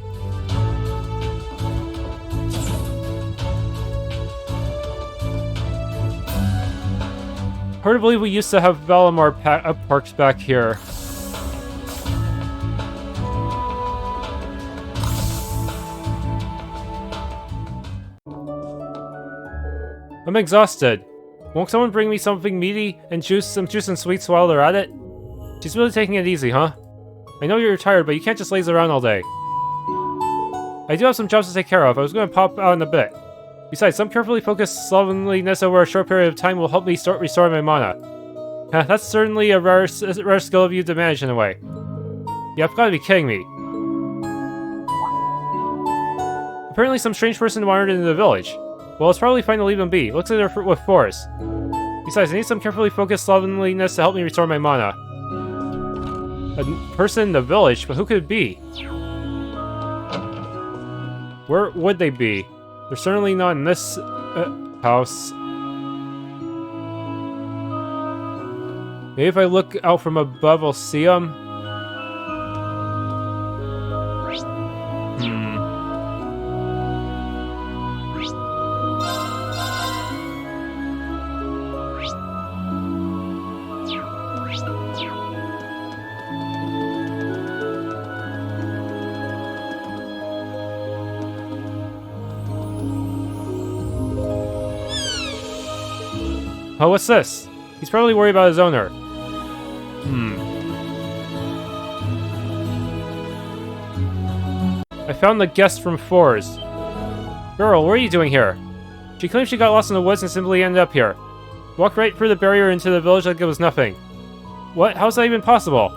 Hard to believe we used to have Lamare parked back here. I'm exhausted. Won't someone bring me something meaty and some juice and sweets while they're at it? She's really taking it easy, huh? I know you're tired, but you can't just laze around all day. I do have some jobs to take care of. I was going to pop out in a bit. Besides, some carefully focused slovenliness over a short period of time will help me restore my mana. That's certainly a rare skill of you to manage in a way. You've got to be kidding me. Apparently some strange person wandered into the village. Well, it's probably fine to leave them be. Looks like they're with force. Besides, I need some carefully focused slovenliness to help me restore my mana. A person in the village? But who could it be? Where would they be? They're certainly not in this house. Maybe if I look out from above, I'll see them. Oh, what's this? He's probably worried about his owner. I found the guest from Fours. Girl, what are you doing here? She claims she got lost in the woods and simply ended up here. Walked right through the barrier into the village like it was nothing. What? How's that even possible?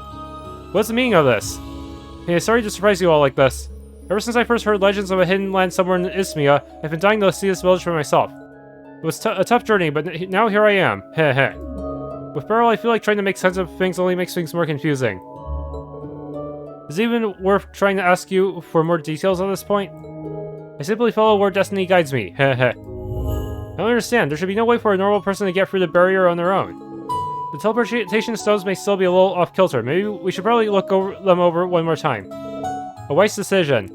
What's the meaning of this? Hey, sorry to surprise you all like this. Ever since I first heard legends of a hidden land somewhere in Ismia, I've been dying to see this village for myself. It was a tough journey, but now here I am. Heh. With Beryl, I feel like trying to make sense of things only makes things more confusing. Is it even worth trying to ask you for more details at this point? I simply follow where destiny guides me. Heh. I don't understand. There should be no way for a normal person to get through the barrier on their own. The teleportation stones may still be a little off-kilter. Maybe we should probably look them over one more time. A wise decision.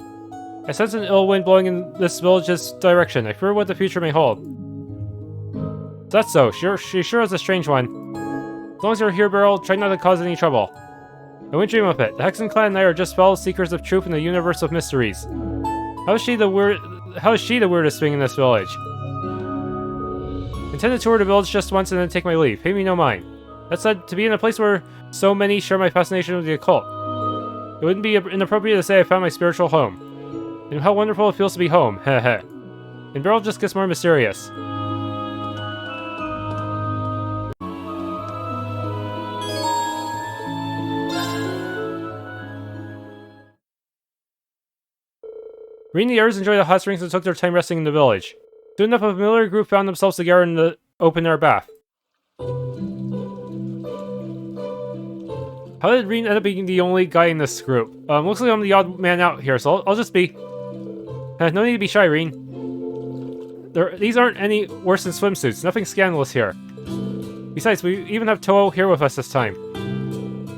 I sense an ill wind blowing in this village's direction. I fear what the future may hold. That's so. She sure is a strange one. As long as you're here, Beryl, try not to cause any trouble. I wouldn't dream of it. The Hexen clan and I are just fellow seekers of truth in the universe of mysteries. How is she the weirdest thing in this village? Intend to tour the village just once and then take my leave. Pay me no mind. That said, to be in a place where so many share my fascination with the occult, it wouldn't be inappropriate to say I found my spiritual home. And how wonderful it feels to be home. Heh. And Beryl just gets more mysterious. Rean and the others enjoyed the hot springs and took their time resting in the village. Soon enough, a familiar group found themselves together in the open-air bath. How did Rean end up being the only guy in this group? Looks like I'm the odd man out here, so I'll just be... no need to be shy, Rean. These aren't any worse than swimsuits. Nothing scandalous here. Besides, we even have TLoH here with us this time.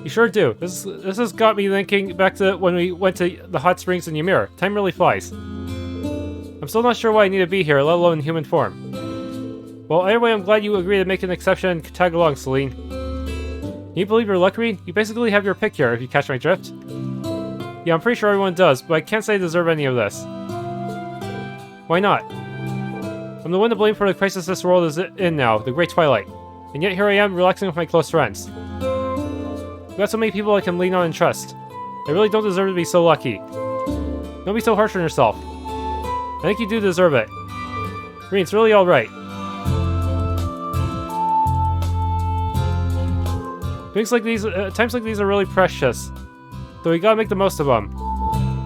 You sure do. This has got me thinking back to when we went to the hot springs in Ymir. Time really flies. I'm still not sure why I need to be here, let alone in human form. Well, anyway, I'm glad you agreed to make an exception and tag along, Celine. Can you believe your luck, Rean? You basically have your pick here, if you catch my drift. Yeah, I'm pretty sure everyone does, but I can't say I deserve any of this. Why not? I'm the one to blame for the crisis this world is in now, the Great Twilight. And yet here I am, relaxing with my close friends. I've got so many people I can lean on and trust. I really don't deserve to be so lucky. Don't be so harsh on yourself. I think you do deserve it. Rean, it's really alright. Times like these are really precious. So we gotta make the most of them.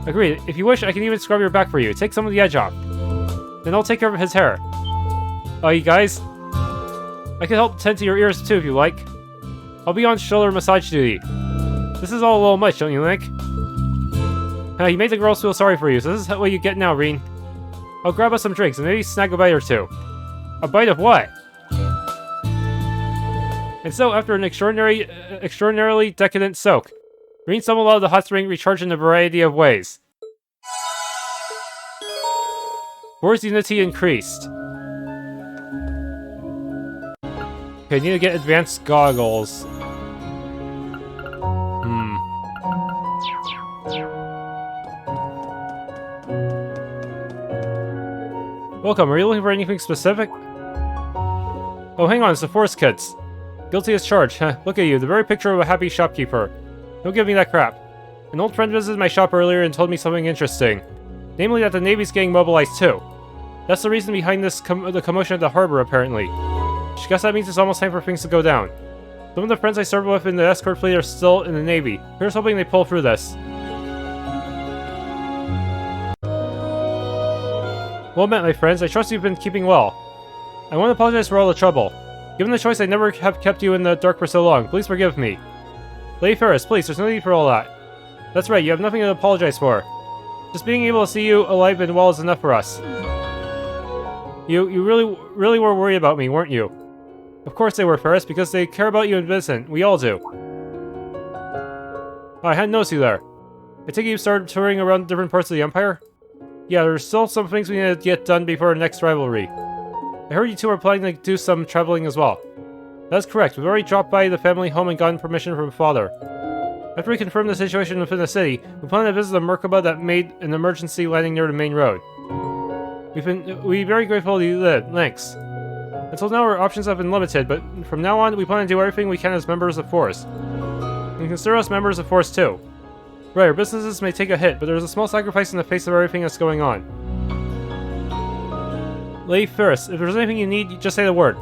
Agreed. If you wish, I can even scrub your back for you. Take some of the edge off. Then I'll take care of his hair. You guys? I can help tend to your ears too if you like. I'll be on shoulder massage duty. This is all a little much, don't you think? You made the girls feel sorry for you, so this is what you get now, Rean. I'll grab us some drinks and maybe snag a bite or two. A bite of what? And so, after an extraordinarily decadent soak, Rean stumbled out of the hot spring, recharged in a variety of ways. Force unity increased. Okay, I need to get advanced goggles. Welcome, are you looking for anything specific? Oh, hang on, it's the Force Kids. Guilty as charged. Look at you, the very picture of a happy shopkeeper. Don't give me that crap. An old friend visited my shop earlier and told me something interesting. Namely that the Navy's getting mobilized too. That's the reason behind this the commotion at the harbor, apparently. I guess that means it's almost time for things to go down. Some of the friends I served with in the escort fleet are still in the Navy. Here's hoping they pull through this. Well met, my friends. I trust you've been keeping well. I want to apologize for all the trouble. Given the choice, I never have kept you in the dark for so long. Please forgive me. Lady Ferris, please, there's no need for all that. That's right, you have nothing to apologize for. Just being able to see you alive and well is enough for us. You really were worried about me, weren't you? Of course they were, Ferris, because they care about you and Vincent. We all do. Oh, I hadn't noticed you there. I take it you started touring around different parts of the Empire? Yeah, there's still some things we need to get done before our next rivalry. I heard you two are planning to do some traveling as well. That's correct. We've already dropped by the family home and gotten permission from Father. After we confirm the situation within the city, we plan to visit the Merkaba that made an emergency landing near the main road. We're very grateful to you. Thanks. Until now, our options have been limited, but from now on, we plan to do everything we can as members of Force. And consider us members of Force too. Right, our businesses may take a hit, but there's a small sacrifice in the face of everything that's going on. Lady Ferris, if there's anything you need, just say the word.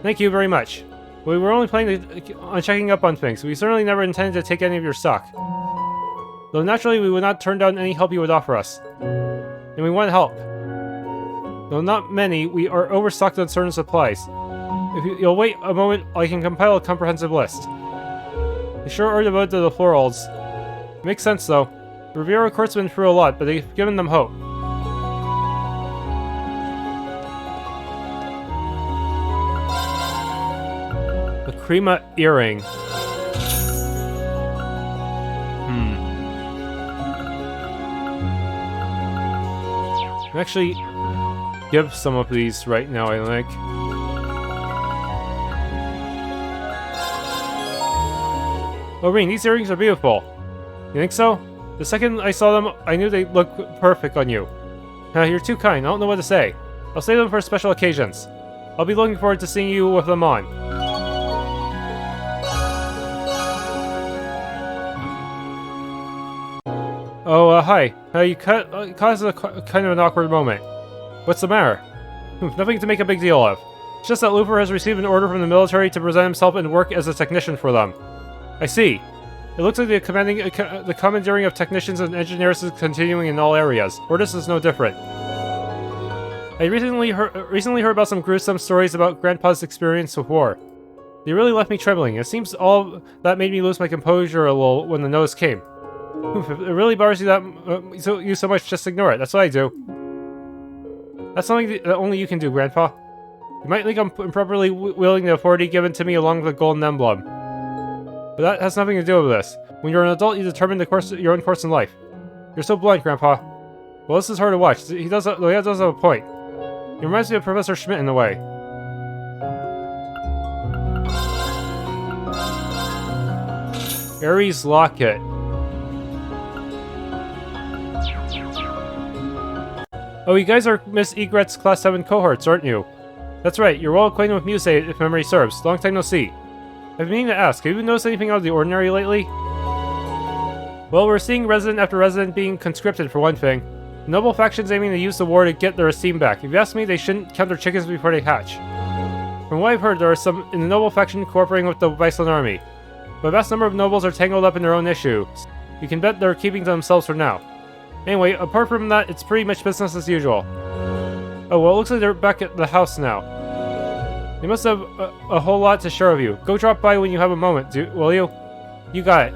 Thank you very much. We were only planning on checking up on things. We certainly never intended to take any of your stock. Though naturally, we would not turn down any help you would offer us. And we want help. Though not many, we are overstocked on certain supplies. If you'll wait a moment, I can compile a comprehensive list. They sure are devoted to the Florals. Makes sense though. The Riviera Court's been through a lot, but they've given them hope. The Crema earring. I'll actually give some of these right now, I think. Oh, Rean, these earrings are beautiful. You think so? The second I saw them, I knew they'd look perfect on you. You're too kind, I don't know what to say. I'll save them for special occasions. I'll be looking forward to seeing you with them on. Oh, hi. You caused a kind of an awkward moment. What's the matter? Nothing to make a big deal of. It's just that Luther has received an order from the military to present himself and work as a technician for them. I see. It looks like the commandeering of technicians and engineers is continuing in all areas. Ordis is no different. I recently heard about some gruesome stories about Grandpa's experience with war. They really left me trembling. It seems all that made me lose my composure a little when the notice came. Oof, if it really bothers you that so much, just ignore it. That's what I do. That's something that only you can do, Grandpa. You might think I'm improperly wielding the authority given to me along with the golden emblem. But that has nothing to do with this. When you're an adult, you determine your own course in life. You're so blunt, Grandpa. Well, this is hard to watch. He does have a point. He reminds me of Professor Schmidt in a way. Ares Locket. Oh, you guys are Miss Egret's Class 7 cohorts, aren't you? That's right, you're well acquainted with Muse, if memory serves. Long time no see. I've been meaning to ask, have you noticed anything out of the ordinary lately? Well, we're seeing resident after resident being conscripted, for one thing. The noble faction's aiming to use the war to get their esteem back. If you ask me, they shouldn't count their chickens before they hatch. From what I've heard, there are some in the noble faction cooperating with the Viceland army. But a vast number of nobles are tangled up in their own issues. You can bet they're keeping to themselves for now. Anyway, apart from that, it's pretty much business as usual. Oh, well, it looks like they're back at the house now. They must have a whole lot to share with you. Go drop by when you have a moment, will you? You got it.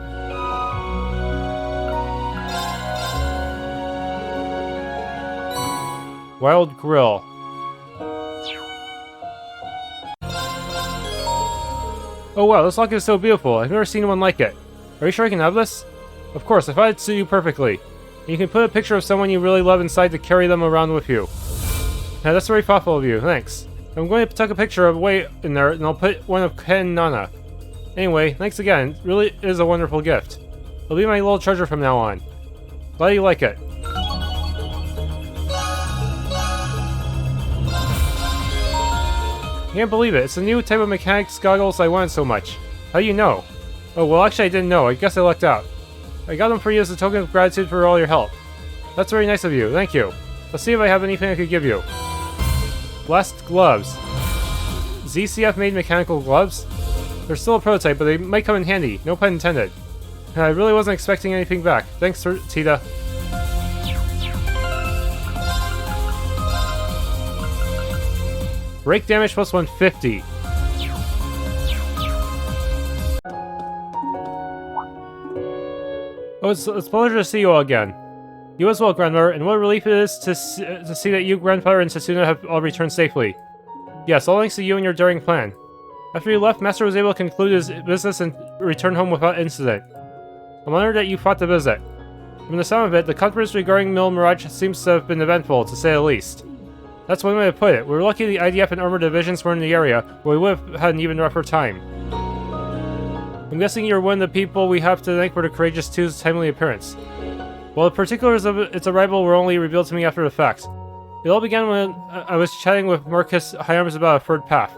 Wild Grill. Oh wow, this locket is so beautiful. I've never seen one like it. Are you sure I can have this? Of course, I thought it'd suit you perfectly. And you can put a picture of someone you really love inside to carry them around with you. Now, that's very thoughtful of you, thanks. I'm going to tuck a picture of Wei in there, and I'll put one of Ken and Nana. Anyway, thanks again. It really is a wonderful gift. It'll be my little treasure from now on. Glad you like it. I can't believe it. It's a new type of mechanics goggles I wanted so much. How do you know? Oh, well, actually, I didn't know. I guess I lucked out. I got them for you as a token of gratitude for all your help. That's very nice of you. Thank you. Let's see if I have anything I could give you. Blast gloves. ZCF made mechanical gloves? They're still a prototype, but they might come in handy. No pun intended. And I really wasn't expecting anything back. Thanks, Tita. Break damage plus 150. Oh, it's a pleasure to see you all again. You as well, Grandmother, and what a relief it is to see that you, Grandfather, and Setsuna have all returned safely. Yes, all thanks to you and your daring plan. After you left, Master was able to conclude his business and return home without incident. I'm honored that you fought the visit. From the sound of it, the conference regarding Mil Mirage seems to have been eventful, to say the least. That's one way to put it. We were lucky the IDF and armored divisions were in the area, or we would have had an even rougher time. I'm guessing you're one of the people we have to thank for the Courageous II's timely appearance. Well, the particulars of its arrival were only revealed to me after the fact. It all began when I was chatting with Marcus Hyarms about a third path.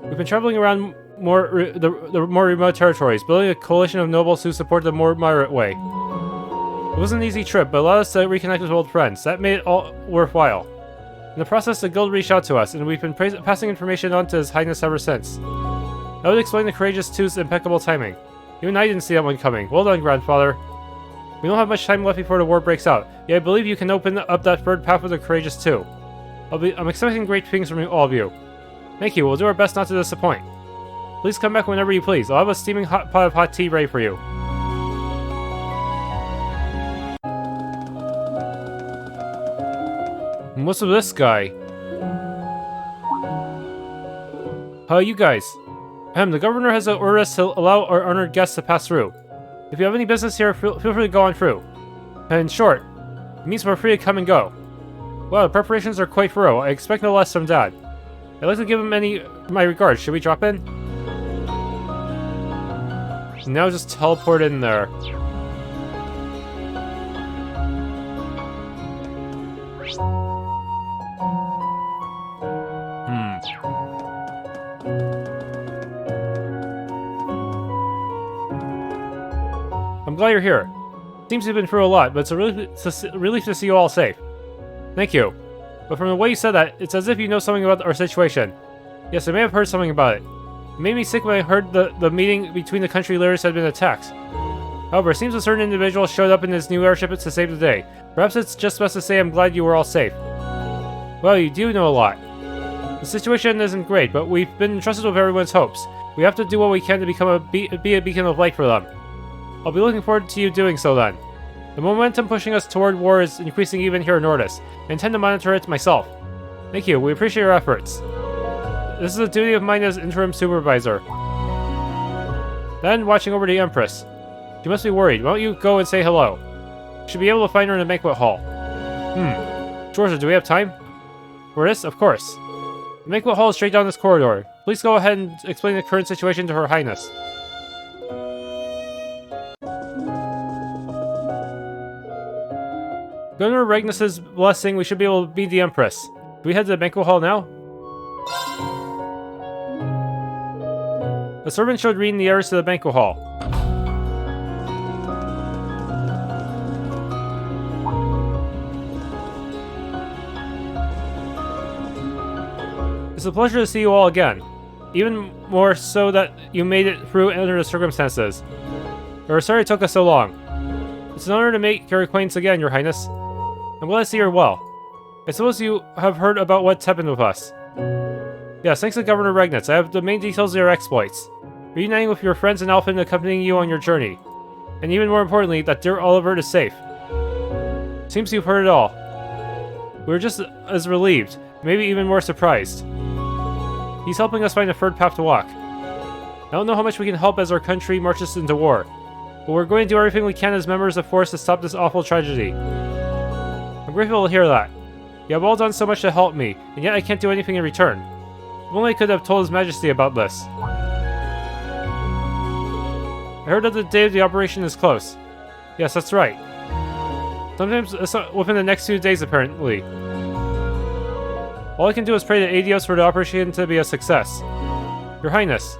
We've been traveling around the more remote territories, building a coalition of nobles who support the more moderate way. It wasn't an easy trip, but allowed us to reconnect with old friends. That made it all worthwhile. In the process, the guild reached out to us, and we've been passing information on to His Highness ever since. That would explain the Courageous II's impeccable timing. Even I didn't see that one coming. Well done, Grandfather. We don't have much time left before the war breaks out, yet I believe you can open up that third path with the Courageous II. I'm expecting great things from all of you. Thank you, we'll do our best not to disappoint. Please come back whenever you please. I'll have a steaming pot of hot tea ready for you. And what's with this guy? How are you guys? The governor has ordered us to allow our honored guests to pass through. If you have any business here, feel free to go on through. And in short, it means we're free to come and go. Well, the preparations are quite thorough. I expect no less from Dad. I'd like to give him my regards. Should we drop in? Now just teleport in there. I'm glad you're here. Seems you've been through a lot, but it's a relief to see you all safe. Thank you. But from the way you said that, it's as if you know something about our situation. Yes, I may have heard something about it. It made me sick when I heard the meeting between the country leaders had been attacked. However, it seems a certain individual showed up in his new airship to save the day. Perhaps it's just best to say I'm glad you were all safe. Well, you do know a lot. The situation isn't great, but we've been entrusted with everyone's hopes. We have to do what we can to be a beacon of light for them. I'll be looking forward to you doing so then. The momentum pushing us toward war is increasing even here in Nordis. I intend to monitor it myself. Thank you, we appreciate your efforts. This is a duty of mine as interim supervisor. Then, watching over the Empress. She must be worried. Why don't you go and say hello? You should be able to find her in the banquet hall. Georgia, do we have time? For this? Of course. The banquet hall is straight down this corridor. Please go ahead and explain the current situation to Her Highness. Governor Regnus's blessing, we should be able to beat the Empress. Do we head to the banquet hall now? The servant showed Rean the heirs to the banquet hall. It's a pleasure to see you all again. Even more so that you made it through under the circumstances. We're sorry it took us so long. It's an honor to make your acquaintance again, Your Highness. I'm glad to see you're well. I suppose you have heard about what's happened with us. Yes, thanks to Governor Regnus, I have the main details of your exploits. Reuniting with your friends and Alpha accompanying you on your journey. And even more importantly, that dear Oliver is safe. Seems you've heard it all. We were just as relieved, maybe even more surprised. He's helping us find a third path to walk. I don't know how much we can help as our country marches into war, but we're going to do everything we can as members of Force to stop this awful tragedy. I'm grateful to hear that. You have all done so much to help me, and yet I can't do anything in return. If only I could have told His Majesty about this. I heard that the day of the operation is close. Yes, that's right. Sometimes within the next few days, apparently. All I can do is pray to Adios for the operation to be a success. Your Highness,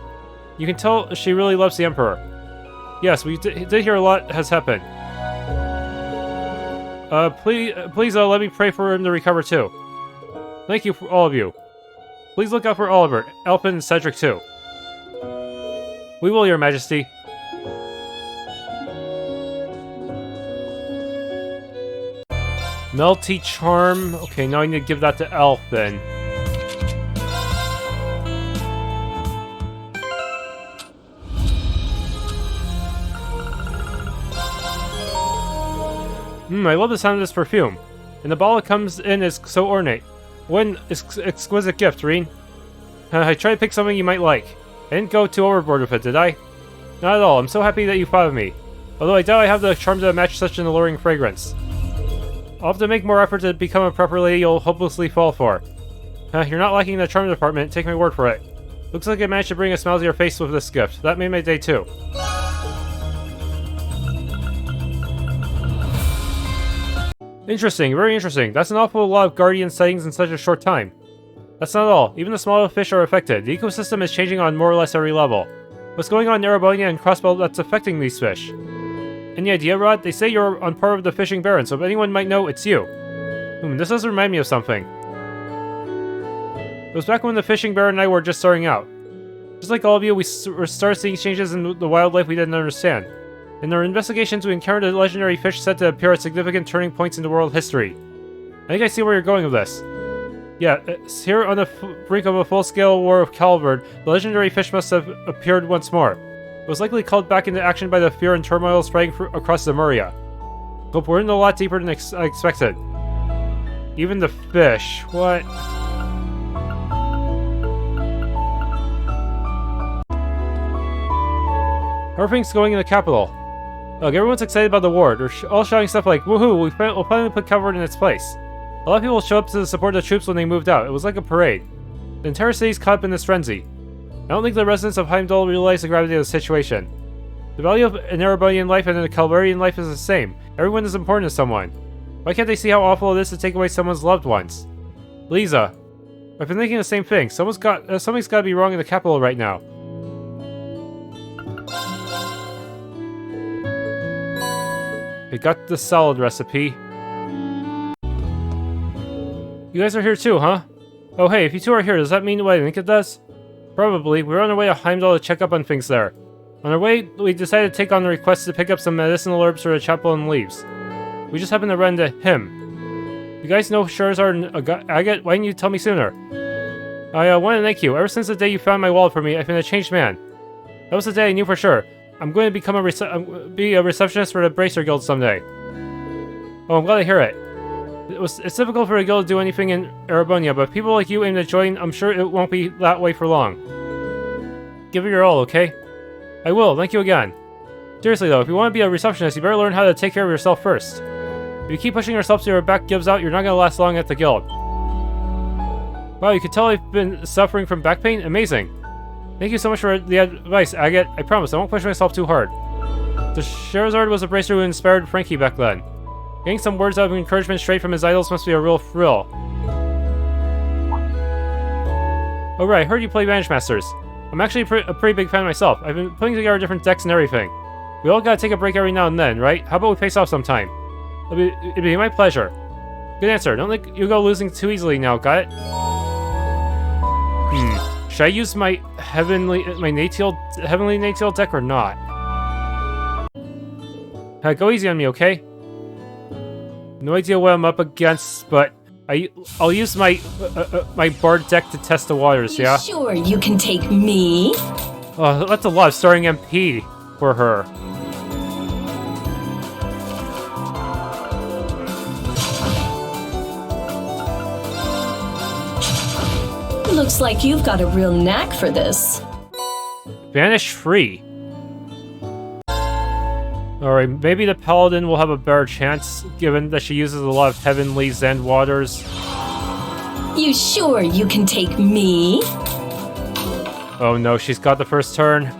you can tell she really loves the Emperor. Yes, we did hear a lot has happened. Please let me pray for him to recover too. Thank you for all of you. Please look out for Oliver, Alpin, and Cedric too. We will, Your Majesty. Melty Charm. Okay, now I need to give that to Alpin. I love the sound of this perfume. And the bottle it comes in is so ornate. What an exquisite gift, Rean. I tried to pick something you might like. I didn't go too overboard with it, did I? Not at all. I'm so happy that you thought of me. Although I doubt I have the charm to match such an alluring fragrance. I'll have to make more effort to become a proper lady you'll hopelessly fall for. You're not lacking in the charm department, take my word for it. Looks like I managed to bring a smile to your face with this gift. That made my day too. Interesting, very interesting. That's an awful lot of Guardian sightings in such a short time. That's not all. Even the smaller fish are affected. The ecosystem is changing on more or less every level. What's going on in Erebonia and Crossbelt that's affecting these fish? Any idea, Rod? They say you're on par with the fishing baron, so if anyone might know, it's you. This does remind me of something. It was back when the fishing baron and I were just starting out. Just like all of you, we started seeing changes in the wildlife we didn't understand. In our investigations, we encountered a legendary fish said to appear at significant turning points in the world history. I think I see where you're going with this. Yeah, it's here on the brink of a full-scale war of Calvard, the legendary fish must have appeared once more. It was likely called back into action by the fear and turmoil spreading across Zemuria. Hope we're in a lot deeper than I expected. Even the fish, what? Everything's going in the capital. Look, everyone's excited about the war. They're all shouting stuff like, "Woohoo, we'll finally put Calvard in its place." A lot of people show up to support the troops when they moved out. It was like a parade. The entire city's caught up in this frenzy. I don't think the residents of Heimdall realize the gravity of the situation. The value of an Erebonian life and a Calvarian life is the same. Everyone is important to someone. Why can't they see how awful it is to take away someone's loved ones? Lisa, I've been thinking the same thing. Something's got to be wrong in the capital right now. I got the salad recipe. You guys are here too, huh? Oh hey, if you two are here, does that mean what I think it does? Probably. We're on our way to Heimdall to check up on things there. On our way, we decided to take on the request to pick up some medicinal herbs for the chapel and leaves. We just happened to run into him. You guys know Charizard and Agate? Why didn't you tell me sooner? I want to thank you. Ever since the day you found my wallet for me, I've been a changed man. That was the day I knew for sure. I'm going to become a receptionist for the Bracer Guild someday. Oh, I'm glad to hear it. It's difficult for a guild to do anything in Erebonia, but people like you aim to join, I'm sure it won't be that way for long. Give it your all, okay? I will, thank you again. Seriously though, if you want to be a receptionist, you better learn how to take care of yourself first. If you keep pushing yourself till your back gives out, you're not going to last long at the guild. Wow, you could tell I've been suffering from back pain? Amazing. Thank you so much for the advice, Agate. I promise, I won't push myself too hard. The Charizard was a bracer who inspired Frankie back then. Getting some words of encouragement straight from his idols must be a real thrill. Oh right, I heard you play Vantage Masters. I'm actually a pretty big fan myself. I've been putting together different decks and everything. We all gotta take a break every now and then, right? How about we face off sometime? It'd be my pleasure. Good answer. Don't let you go losing too easily now, got it? Should I use my heavenly Natiel deck or not? Go easy on me, okay? No idea what I'm up against, but I'll use my my Bard deck to test the waters, yeah? Sure you can take me? Oh, that's a lot of starting MP for her. Looks like you've got a real knack for this. Vanish free. Alright, maybe the Paladin will have a better chance, given that she uses a lot of Heavenly Zen waters. You sure you can take me? Oh no, she's got the first turn.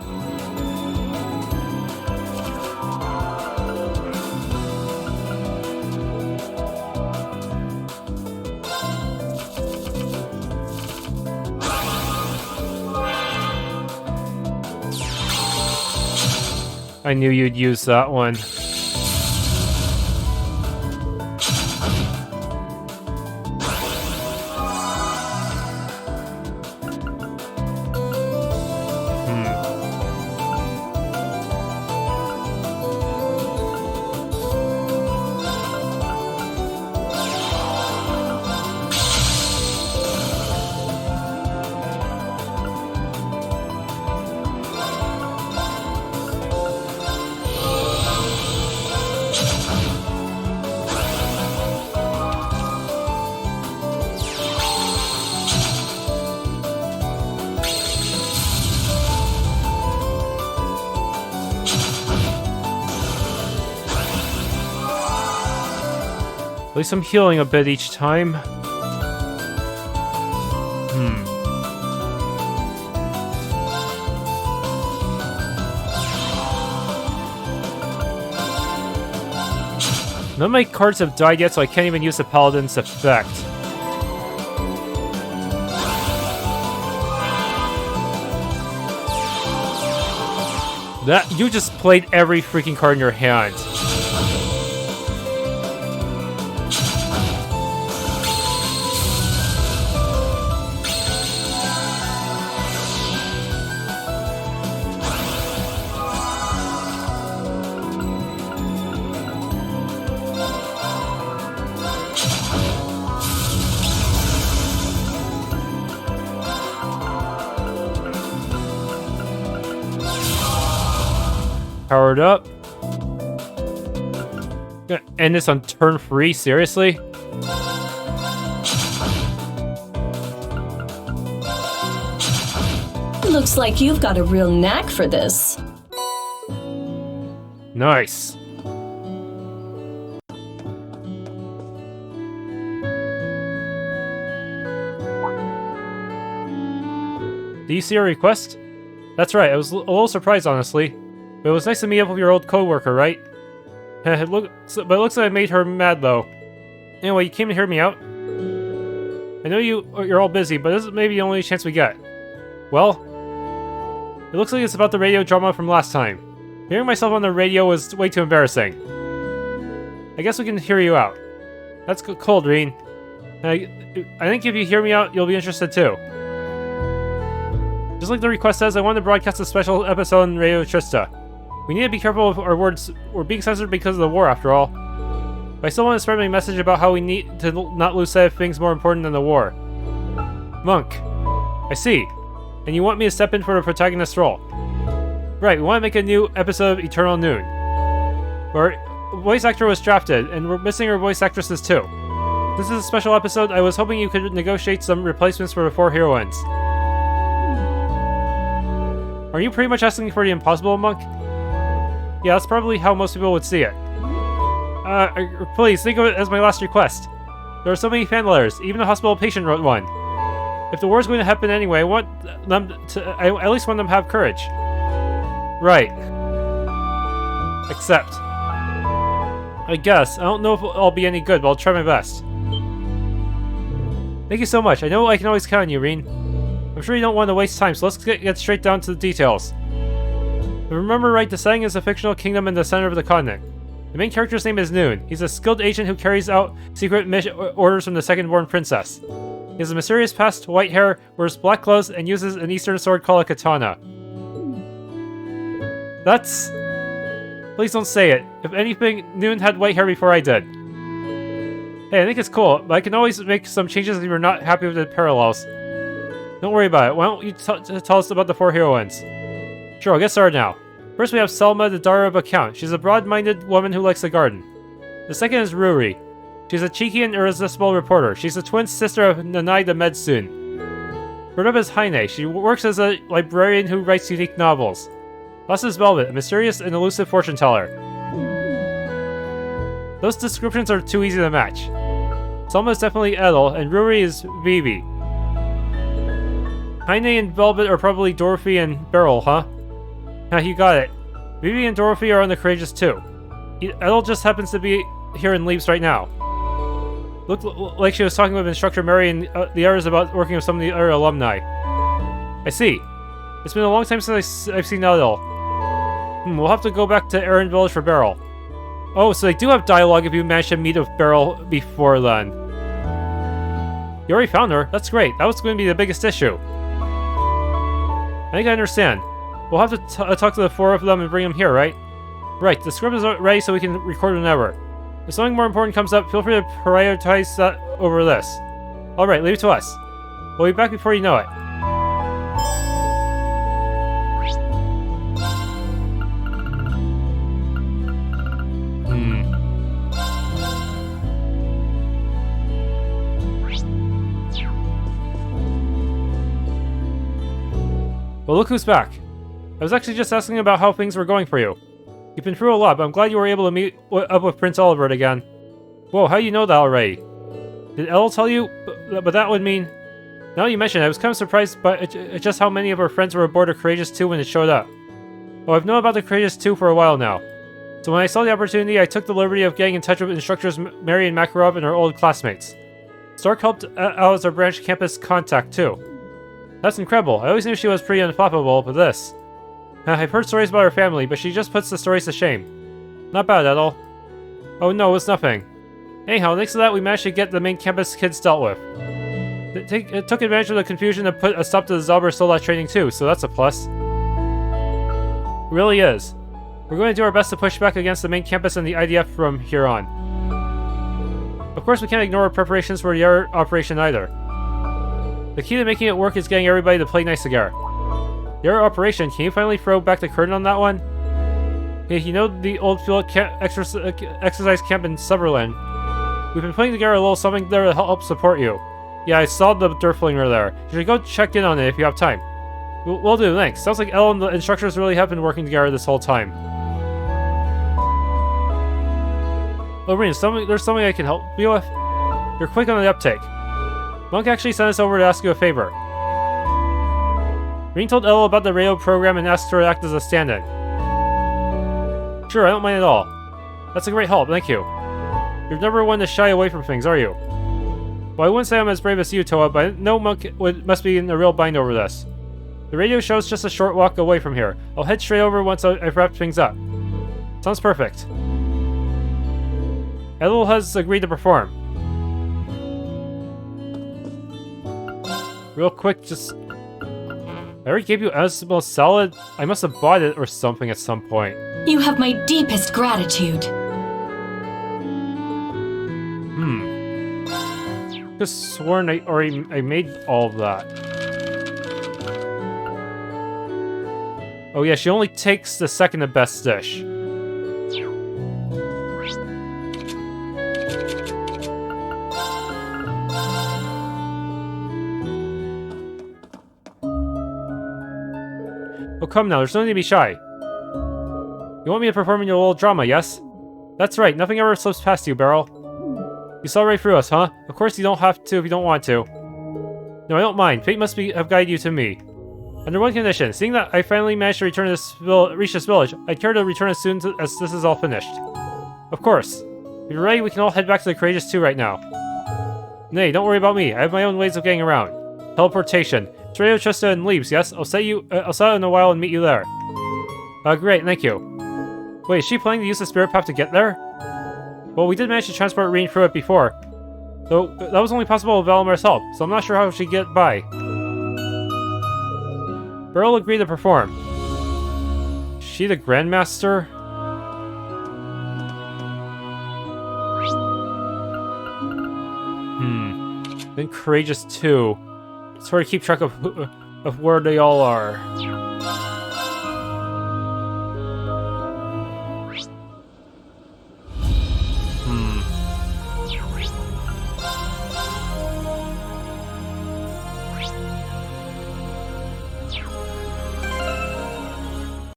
I knew you'd use that one. At least I'm healing a bit each time. None of my cards have died yet, so I can't even use the Paladin's effect. That you just played every freaking card in your hand. Powered up. Gonna end this on turn 3, seriously? Looks like you've got a real knack for this. Nice. Do you see a request? That's right, I was a little surprised, honestly. But it was nice to meet up with your old co-worker, right? But it looks like I made her mad, though. Anyway, you came to hear me out? I know you're all busy, but this is maybe the only chance we get. Well, it looks like it's about the radio drama from last time. Hearing myself on the radio was way too embarrassing. I guess we can hear you out. That's cold, Rean. I think if you hear me out, you'll be interested too. Just like the request says, I wanted to broadcast a special episode on Radio Trista. We need to be careful of our words. We're being censored because of the war, after all. But I still want to spread my message about how we need to not lose sight of things more important than the war. Monk. I see. And you want me to step in for the protagonist role. Right, we want to make a new episode of Eternal NEUN. Where a voice actor was drafted, and we're missing our voice actresses too. This is a special episode. I was hoping you could negotiate some replacements for the 4 heroines. Are you pretty much asking for the impossible, Monk? Yeah, that's probably how most people would see it. Please, think of it as my last request. There are so many fan letters, even a hospital patient wrote one. If the war's going to happen anyway, I at least want them to have courage. Right. Except, I guess. I don't know if I'll be any good, but I'll try my best. Thank you so much. I know I can always count on you, Rean. I'm sure you don't want to waste time, so let's get straight down to the details. If I remember right, the setting is a fictional kingdom in the center of the continent. The main character's name is NEUN. He's a skilled agent who carries out secret orders from the second-born princess. He has a mysterious past, white hair, wears black clothes, and uses an eastern sword called a katana. That's... Please don't say it. If anything, NEUN had white hair before I did. Hey, I think it's cool, but I can always make some changes if you're not happy with the parallels. Don't worry about it. Why don't you tell us about the 4 heroines? Sure, I'll get started now. First we have Selma, the daughter of a count. She's a broad-minded woman who likes the garden. The second is Ruri. She's a cheeky and irresistible reporter. She's the twin sister of Nanai the Medsun. Third up is Haine. She works as a librarian who writes unique novels. Last is Velvet, a mysterious and elusive fortune teller. Those descriptions are too easy to match. Selma is definitely Edel, and Ruri is Vivi. Haine and Velvet are probably Dorothy and Beryl, huh? Now you got it. Vivi and Dorothy are on the Courageous too. Edel just happens to be here in Leaves right now. Looked like she was talking with Instructor Mary and the others about working with some of the other alumni. I see. It's been a long time since I've seen Edel. We'll have to go back to Eryn Village for Beryl. Oh, so they do have dialogue if you manage to meet with Beryl before then. You already found her? That's great. That was going to be the biggest issue. I think I understand. We'll have to talk to the 4 of them and bring them here, right? Right, the script is ready so we can record whenever. If something more important comes up, feel free to prioritize that over this. Alright, leave it to us. We'll be back before you know it. Well, look who's back. I was actually just asking about how things were going for you. You've been through a lot, but I'm glad you were able to meet up with Prince Oliver again. Whoa, how do you know that already? Did Elle tell you? But that would mean... Now that you mention it, I was kind of surprised by just how many of our friends were aboard the Courageous 2 when it showed up. Oh, I've known about the Courageous 2 for a while now. So when I saw the opportunity, I took the liberty of getting in touch with instructors Mary and Makarov and our old classmates. Stark helped out as our branch campus contact, too. That's incredible. I always knew she was pretty unflappable, but this... I've heard stories about her family, but she just puts the stories to shame. Not bad at all. Oh no, it's nothing. Anyhow, thanks to that, we managed to get the main campus kids dealt with. It took advantage of the confusion to put a stop to the Zauber Solat training too, so that's a plus. It really is. We're going to do our best to push back against the main campus and the IDF from here on. Of course, we can't ignore our preparations for the other operation either. The key to making it work is getting everybody to play nice together. The other operation, can you finally throw back the curtain on that one? Hey, you know the old field exercise camp in Sutherland? We've been putting together a little something there to help support you. Yeah, I saw the Durflinger there. You should go check in on it if you have time. Will do, thanks. Sounds like Elle and the instructors really have been working together this whole time. Oh, Rean, there's something I can help you with? You're quick on the uptake. Monk actually sent us over to ask you a favor. Rean told Elle about the radio program and asked her to act as a stand-in. Sure, I don't mind at all. That's a great help, thank you. You're never one to shy away from things, are you? Well, I wouldn't say I'm as brave as you, Toa, but I know Monk must be in a real bind over this. The radio show's just a short walk away from here. I'll head straight over once I've wrapped things up. Sounds perfect. Edel has agreed to perform. Real quick, just... I already gave you Ed's most solid. I must have bought it or something at some point. You have my deepest gratitude. Just sworn I made all of that. Oh yeah, she only takes the second to best dish. Oh, come now, there's no need to be shy. You want me to perform in your little drama, yes? That's right, nothing ever slips past you, Beryl. You saw right through us, huh? Of course you don't have to if you don't want to. No, I don't mind. Fate must have guided you to me. Under one condition, seeing that I finally managed to reach this village, I'd care to return as soon as this is all finished. Of course. If you're ready, we can all head back to the Courageous 2 right now. Nay, don't worry about me. I have my own ways of getting around. Teleportation. It's Radio Trista and Leaves, yes? I'll set out in a while and meet you there. Great, thank you. Wait, is she planning to use the spirit path to get there? Well, we did manage to transport Rean through it before. Though, that was only possible with Valamare's help, so I'm not sure how she'd get by. Beryl agreed to perform. Is she the Grandmaster? Then Courageous 2. It's hard to keep track of where they all are.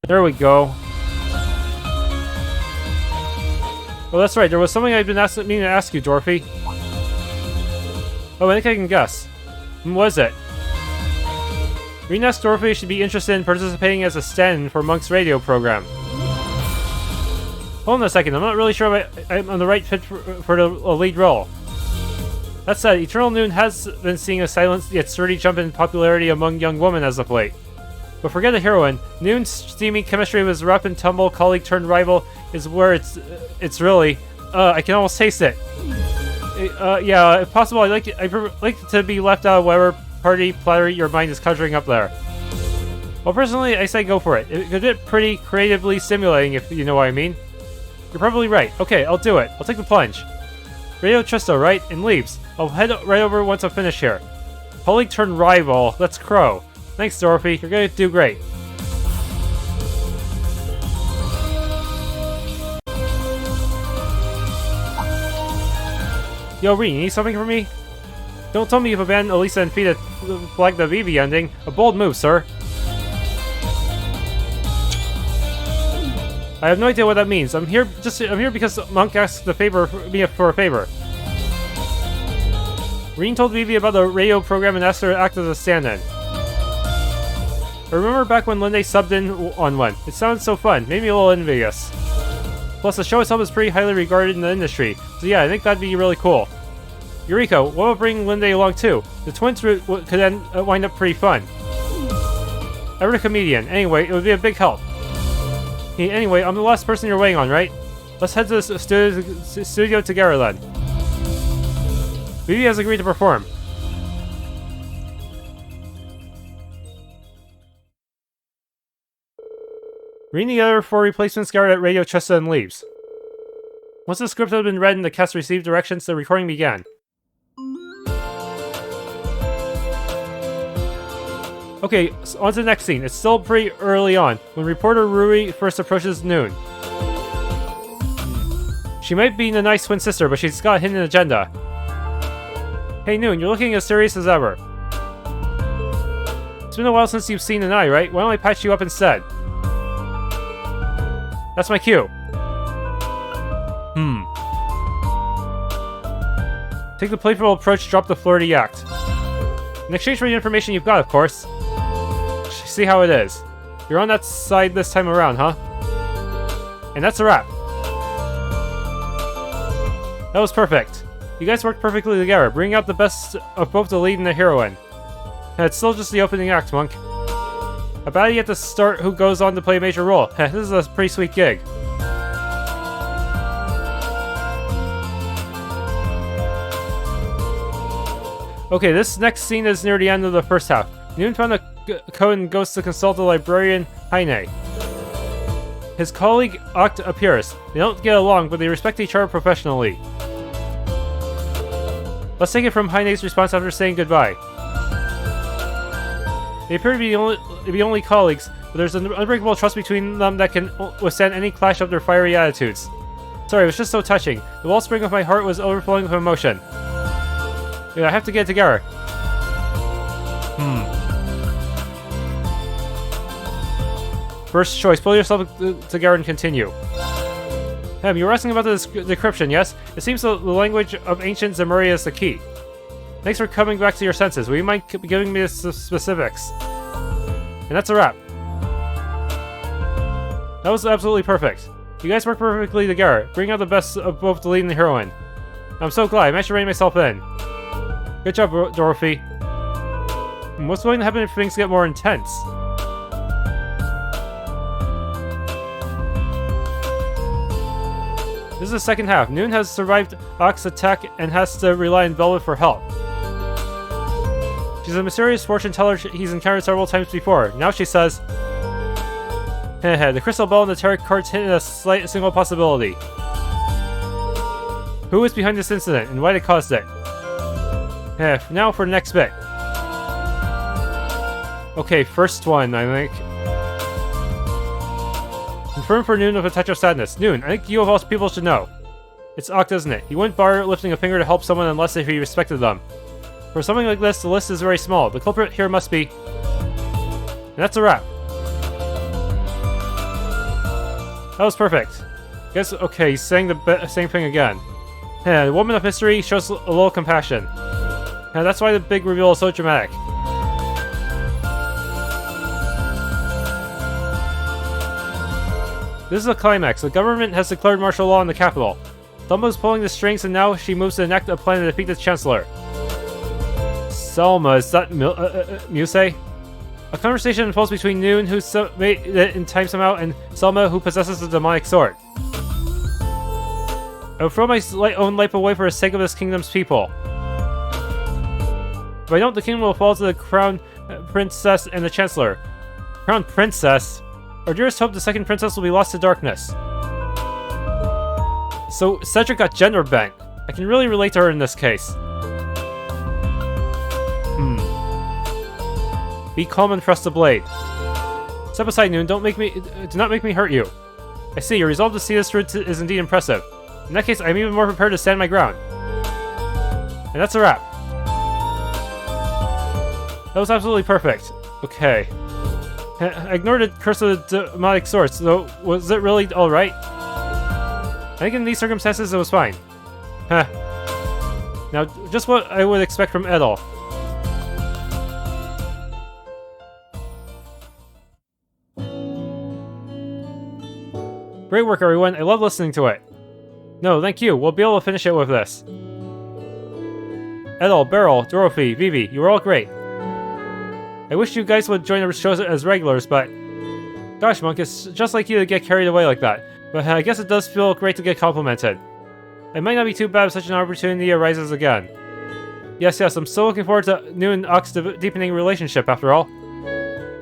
There we go. Oh, that's right. There was something I've been meaning to ask you, Dorothy. Oh, I think I can guess. What is it? Rean asked Dorothy if she'd be interested in participating as a stand for Monk's radio program. Hold on a second. I'm not really sure if I'm the right fit for the lead role. That said, Eternal NEUN has been seeing a silent yet sturdy jump in popularity among young women as of late. But forget the heroine. NEUN's steamy chemistry with his rough and tumble colleague turned rival is where it's really. I can almost taste it. Yeah, if possible, I'd like to be left out of whatever party platter your mind is conjuring up there. Well, personally, I say go for it. It could get pretty creatively stimulating, if you know what I mean. You're probably right. Okay, I'll do it. I'll take the plunge. Radio Trista, right? And Leaves. I'll head right over once I'm finished here. Colleague turned rival. Let's crow. Thanks, Dorothy. You're gonna do great. Yo, Rean, you need something from me? Don't tell me you've abandoned Elisa and Fee to flag the Vivi ending. A bold move, sir. I have no idea what that means. I'm here because Monk asked me for a favor. Rean told Vivi about the radio program and asked her to act as a stand-in. I remember back when Linde subbed in on one. It sounded so fun, made me a little envious. Plus, the show itself is pretty highly regarded in the industry, so yeah, I think that'd be really cool. Eureka, what about bringing Linde along too? The twins could then wind up pretty fun. Ever a comedian. Anyway, it would be a big help. Anyway, I'm the last person you're waiting on, right? Let's head to the studio together then. Vivi has agreed to perform. Rean the other 4 replacements gathered at Radio Trista and Leaves. Once the script had been read and the cast received directions, the recording began. Okay, so on to the next scene. It's still pretty early on, when reporter Rui first approaches NEUN. She might be the nice twin sister, but she's got a hidden agenda. Hey NEUN, you're looking as serious as ever. It's been a while since you've seen an eye, right? Why don't I patch you up instead? That's my cue. Take the playful approach, drop the flirty act. In exchange for the information you've got, of course. See how it is. You're on that side this time around, huh? And that's a wrap. That was perfect. You guys worked perfectly together, bringing out the best of both the lead and the heroine. And it's still just the opening act, Monk. A baddie yet to start who goes on to play a major role. This is a pretty sweet gig. Okay, this next scene is near the end of the first half. NEUN found a code and goes to consult the librarian Heine. His colleague Oct appears. They don't get along, but they respect each other professionally. Let's take it from Heine's response after saying goodbye. They appear to be only colleagues, but there's an unbreakable trust between them that can withstand any clash of their fiery attitudes. Sorry, it was just so touching. The wellspring of my heart was overflowing with emotion. Yeah, I have to get it together. First choice, pull yourself together and continue. You were asking about the decryption, yes? It seems the language of ancient Lamare is the key. Thanks for coming back to your senses. Will you mind giving me the specifics? And that's a wrap. That was absolutely perfect. You guys work perfectly together. Bring out the best of both the lead and the heroine. I'm so glad. I managed to rein myself in. Good job, Dorothy. What's going to happen if things get more intense? This is the second half. NEUN has survived Ox's attack and has to rely on Velvet for help. She's a mysterious fortune teller he's encountered several times before. Now she says, the crystal ball and the tarot cards hint at a slight single possibility. Who is behind this incident and why they caused it? Now for the next bit. Okay, first one, I think. Confirm for NEUN with a touch of sadness. NEUN, I think you of all people should know. It's Oct, isn't it? He wouldn't bother lifting a finger to help someone unless if he respected them. For something like this, the list is very small. The culprit here must be... And that's a wrap. That was perfect. Guess, okay, he's saying the same thing again. The woman of mystery shows a little compassion. That's why the big reveal is so dramatic. This is a climax. The government has declared martial law in the capital. Selma is pulling the strings and now she moves to enact a plan to defeat the Chancellor. Selma, is that Muse? A conversation unfolds between NEUN, who made it in time somehow, and Selma, who possesses the demonic sword. I will throw my own life away for the sake of this kingdom's people. If I don't, the kingdom will fall to the Crown Princess and the Chancellor. Crown Princess? Our dearest hope, the second princess, will be lost to darkness. So, Cedric got gender bent. I can really relate to her in this case. Be calm and thrust the blade. Step aside, NEUN. Do not make me hurt you. I see, your resolve to see this through is indeed impressive. In that case, I'm even more prepared to stand my ground. And that's a wrap. That was absolutely perfect. Okay. I ignored the curse of the demonic swords, though. Was it really alright? I think in these circumstances it was fine. Now, just what I would expect from Edel. Great work, everyone. I love listening to it. No, thank you. We'll be able to finish it with this. Edel, Beryl, Dorothy, Vivi, you were all great. I wish you guys would join the shows as regulars, but... Gosh, Monk, it's just like you to get carried away like that. But I guess it does feel great to get complimented. It might not be too bad if such an opportunity arises again. Yes, I'm still looking forward to NEUN and Ox's deepening relationship, after all.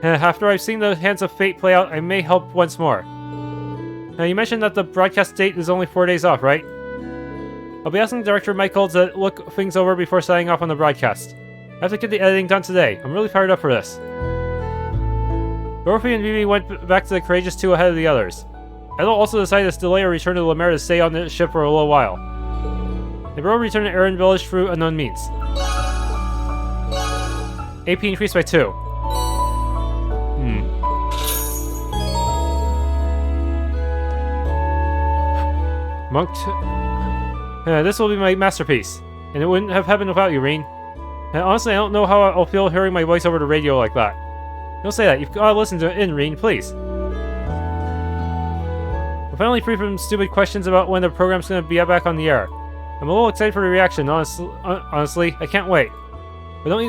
After I've seen the hands of fate play out, I may help once more. Now, you mentioned that the broadcast date is only 4 days off, right? I'll be asking Director Michael to look things over before signing off on the broadcast. I have to get the editing done today. I'm really fired up for this. Dorothy and Vivi went back to the Courageous 2 ahead of the others. Edel also decided to delay a return to Lamare to stay on the ship for a little while. They will return to Eryn village through unknown means. AP increased by 2. Monk. This will be my masterpiece, and it wouldn't have happened without you, Rean. And honestly, I don't know how I'll feel hearing my voice over the radio like that. Don't say that. You've got to listen to it in, Rean, please. We're finally free from stupid questions about when the program's going to be back on the air. I'm a little excited for the reaction, honestly. I can't wait. But don't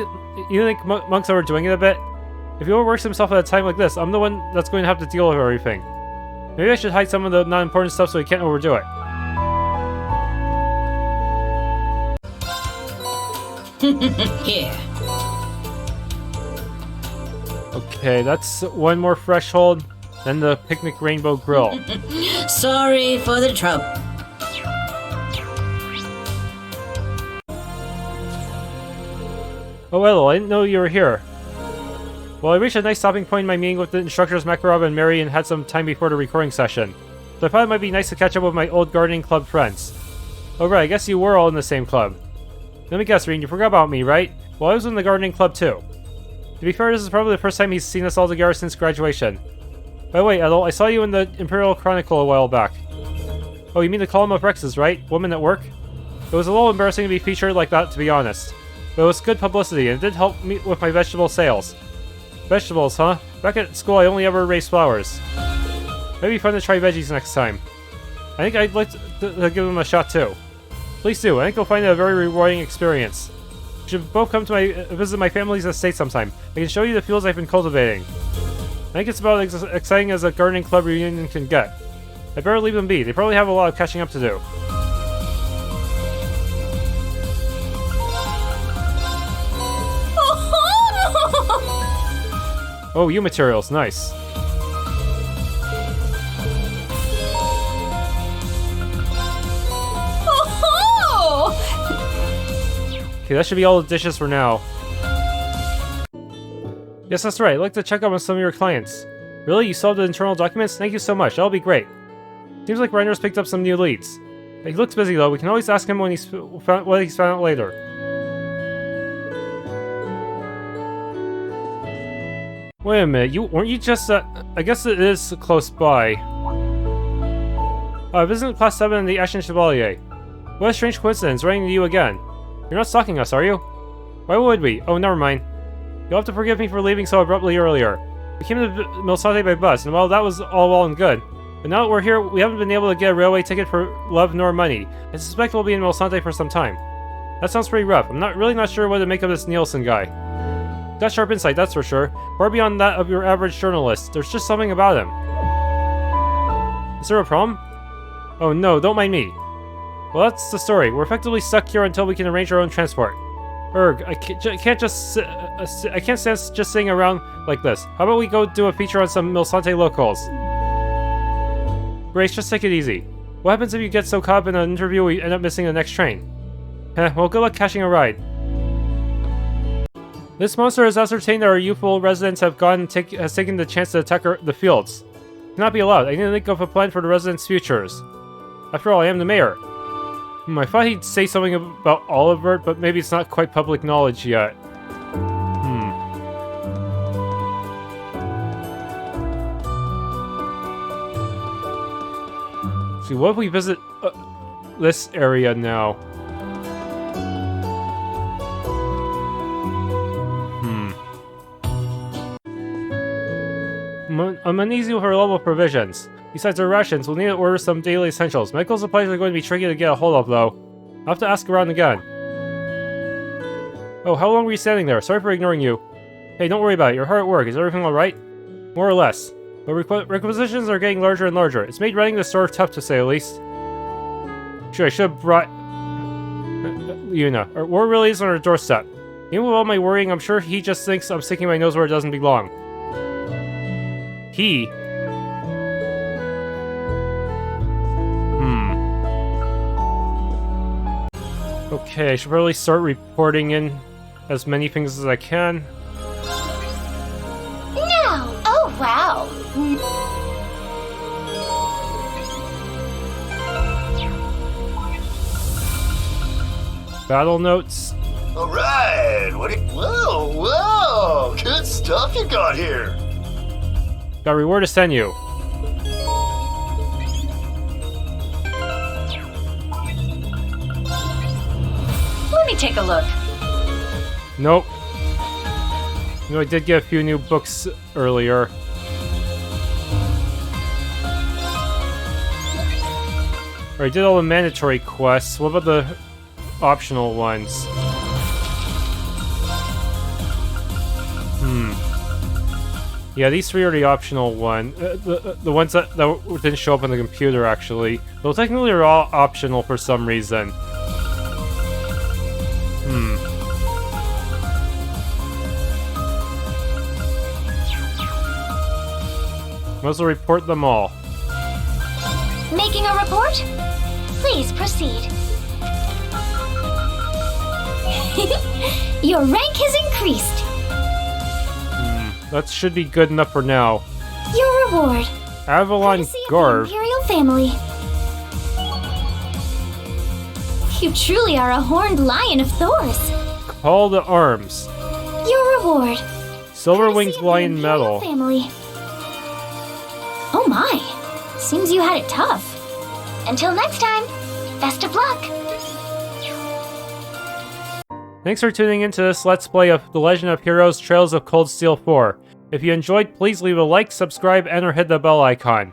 you think Monk's overdoing it a bit? If he overworks himself at a time like this, I'm the one that's going to have to deal with everything. Maybe I should hide some of the non-important stuff so he can't overdo it. Here. Okay, that's one more threshold. Then the picnic rainbow grill. Sorry for the trouble. Oh, Edel, I didn't know you were here. Well, I reached a nice stopping point in my meeting with the instructors Makarov and Mary and had some time before the recording session. So I thought it might be nice to catch up with my old gardening club friends. Oh right, I guess you were all in the same club. Let me guess, Rean, you forgot about me, right? Well, I was in the gardening club too. To be fair, this is probably the first time he's seen us all together since graduation. By the way, Edel, I saw you in the Imperial Chronicle a while back. Oh, you mean the column of Rexes, right? Woman at work? It was a little embarrassing to be featured like that, to be honest. But it was good publicity, and it did help me with my vegetable sales. Vegetables, huh? Back at school, I only ever raised flowers. Maybe fun to try veggies next time. I think I'd like to give them a shot too. Please do. I think you'll find it a very rewarding experience. You should both come to visit my family's estate sometime. I can show you the fields I've been cultivating. I think it's about as exciting as a gardening club reunion can get. I better leave them be. They probably have a lot of catching up to do. Oh, you materials. Nice. Okay, that should be all the dishes for now. Yes, that's right. I'd like to check up on some of your clients. Really? You solved the internal documents? Thank you so much. That'll be great. Seems like Reiner's picked up some new leads. He looks busy though. We can always ask him when what he's found out later. Wait a minute. Weren't you just I guess it is close by. I visited Class 7 in the Ashen Chevalier. What a strange coincidence running into you again. You're not stalking us, are you? Why would we? Oh, never mind. You'll have to forgive me for leaving so abruptly earlier. We came to Milsate by bus, and while that was all well and good, but now that we're here, we haven't been able to get a railway ticket for love nor money. I suspect we'll be in Milsante for some time. That sounds pretty rough. I'm really not sure what to make of this Nielsen guy. Got sharp insight, that's for sure. Far beyond that of your average journalist. There's just something about him. Is there a problem? Oh no, don't mind me. Well, that's the story. We're effectively stuck here until we can arrange our own transport. Erg, I can't stand just sitting around like this. How about we go do a feature on some Milsante locals? Grace, just take it easy. What happens if you get so caught up in an interview we end up missing the next train? Well, good luck catching a ride. This monster has ascertained that our youthful residents have has taken the chance to attack the fields. It cannot be allowed. I need to think of a plan for the residents' futures. After all, I am the mayor. I thought he'd say something about Oliver, but maybe it's not quite public knowledge yet. See, what if we visit this area now? I'm uneasy with our level of provisions. Besides our rations, we'll need to order some daily essentials. Medical supplies are going to be tricky to get a hold of, though. I'll have to ask around again. Oh, how long were you standing there? Sorry for ignoring you. Hey, don't worry about it. You're hard at work. Is everything alright? More or less. But requisitions are getting larger and larger. It's made running the store tough, to say the least. Sure, I should have brought... Yuna. Our war really is on our doorstep. Even with all my worrying, I'm sure he just thinks I'm sticking my nose where it doesn't belong. He... Okay, I should probably start reporting in as many things as I can. No! Oh, wow! Battle notes. Alright! Whoa! Good stuff you got here! Got a reward to send you. Let me take a look. Nope. I did get a few new books earlier. I did all the mandatory quests. What about the optional ones? Yeah, these three are the optional one. The ones that didn't show up on the computer, actually. Though technically they're all optional for some reason. Might as well report them all. Making a report? Please proceed. Your rank has increased. That should be good enough for now. Your reward. Avalon Courtesy of the Garb. Imperial family. You truly are a horned lion of Thors. Call to arms. Your reward. Silver Courtesy Wings of the Lion Imperial Medal. Family. Oh my. Seems you had it tough. Until next time, best of luck. Thanks for tuning into this Let's Play of The Legend of Heroes Trails of Cold Steel 4. If you enjoyed, please leave a like, subscribe, and or hit the bell icon.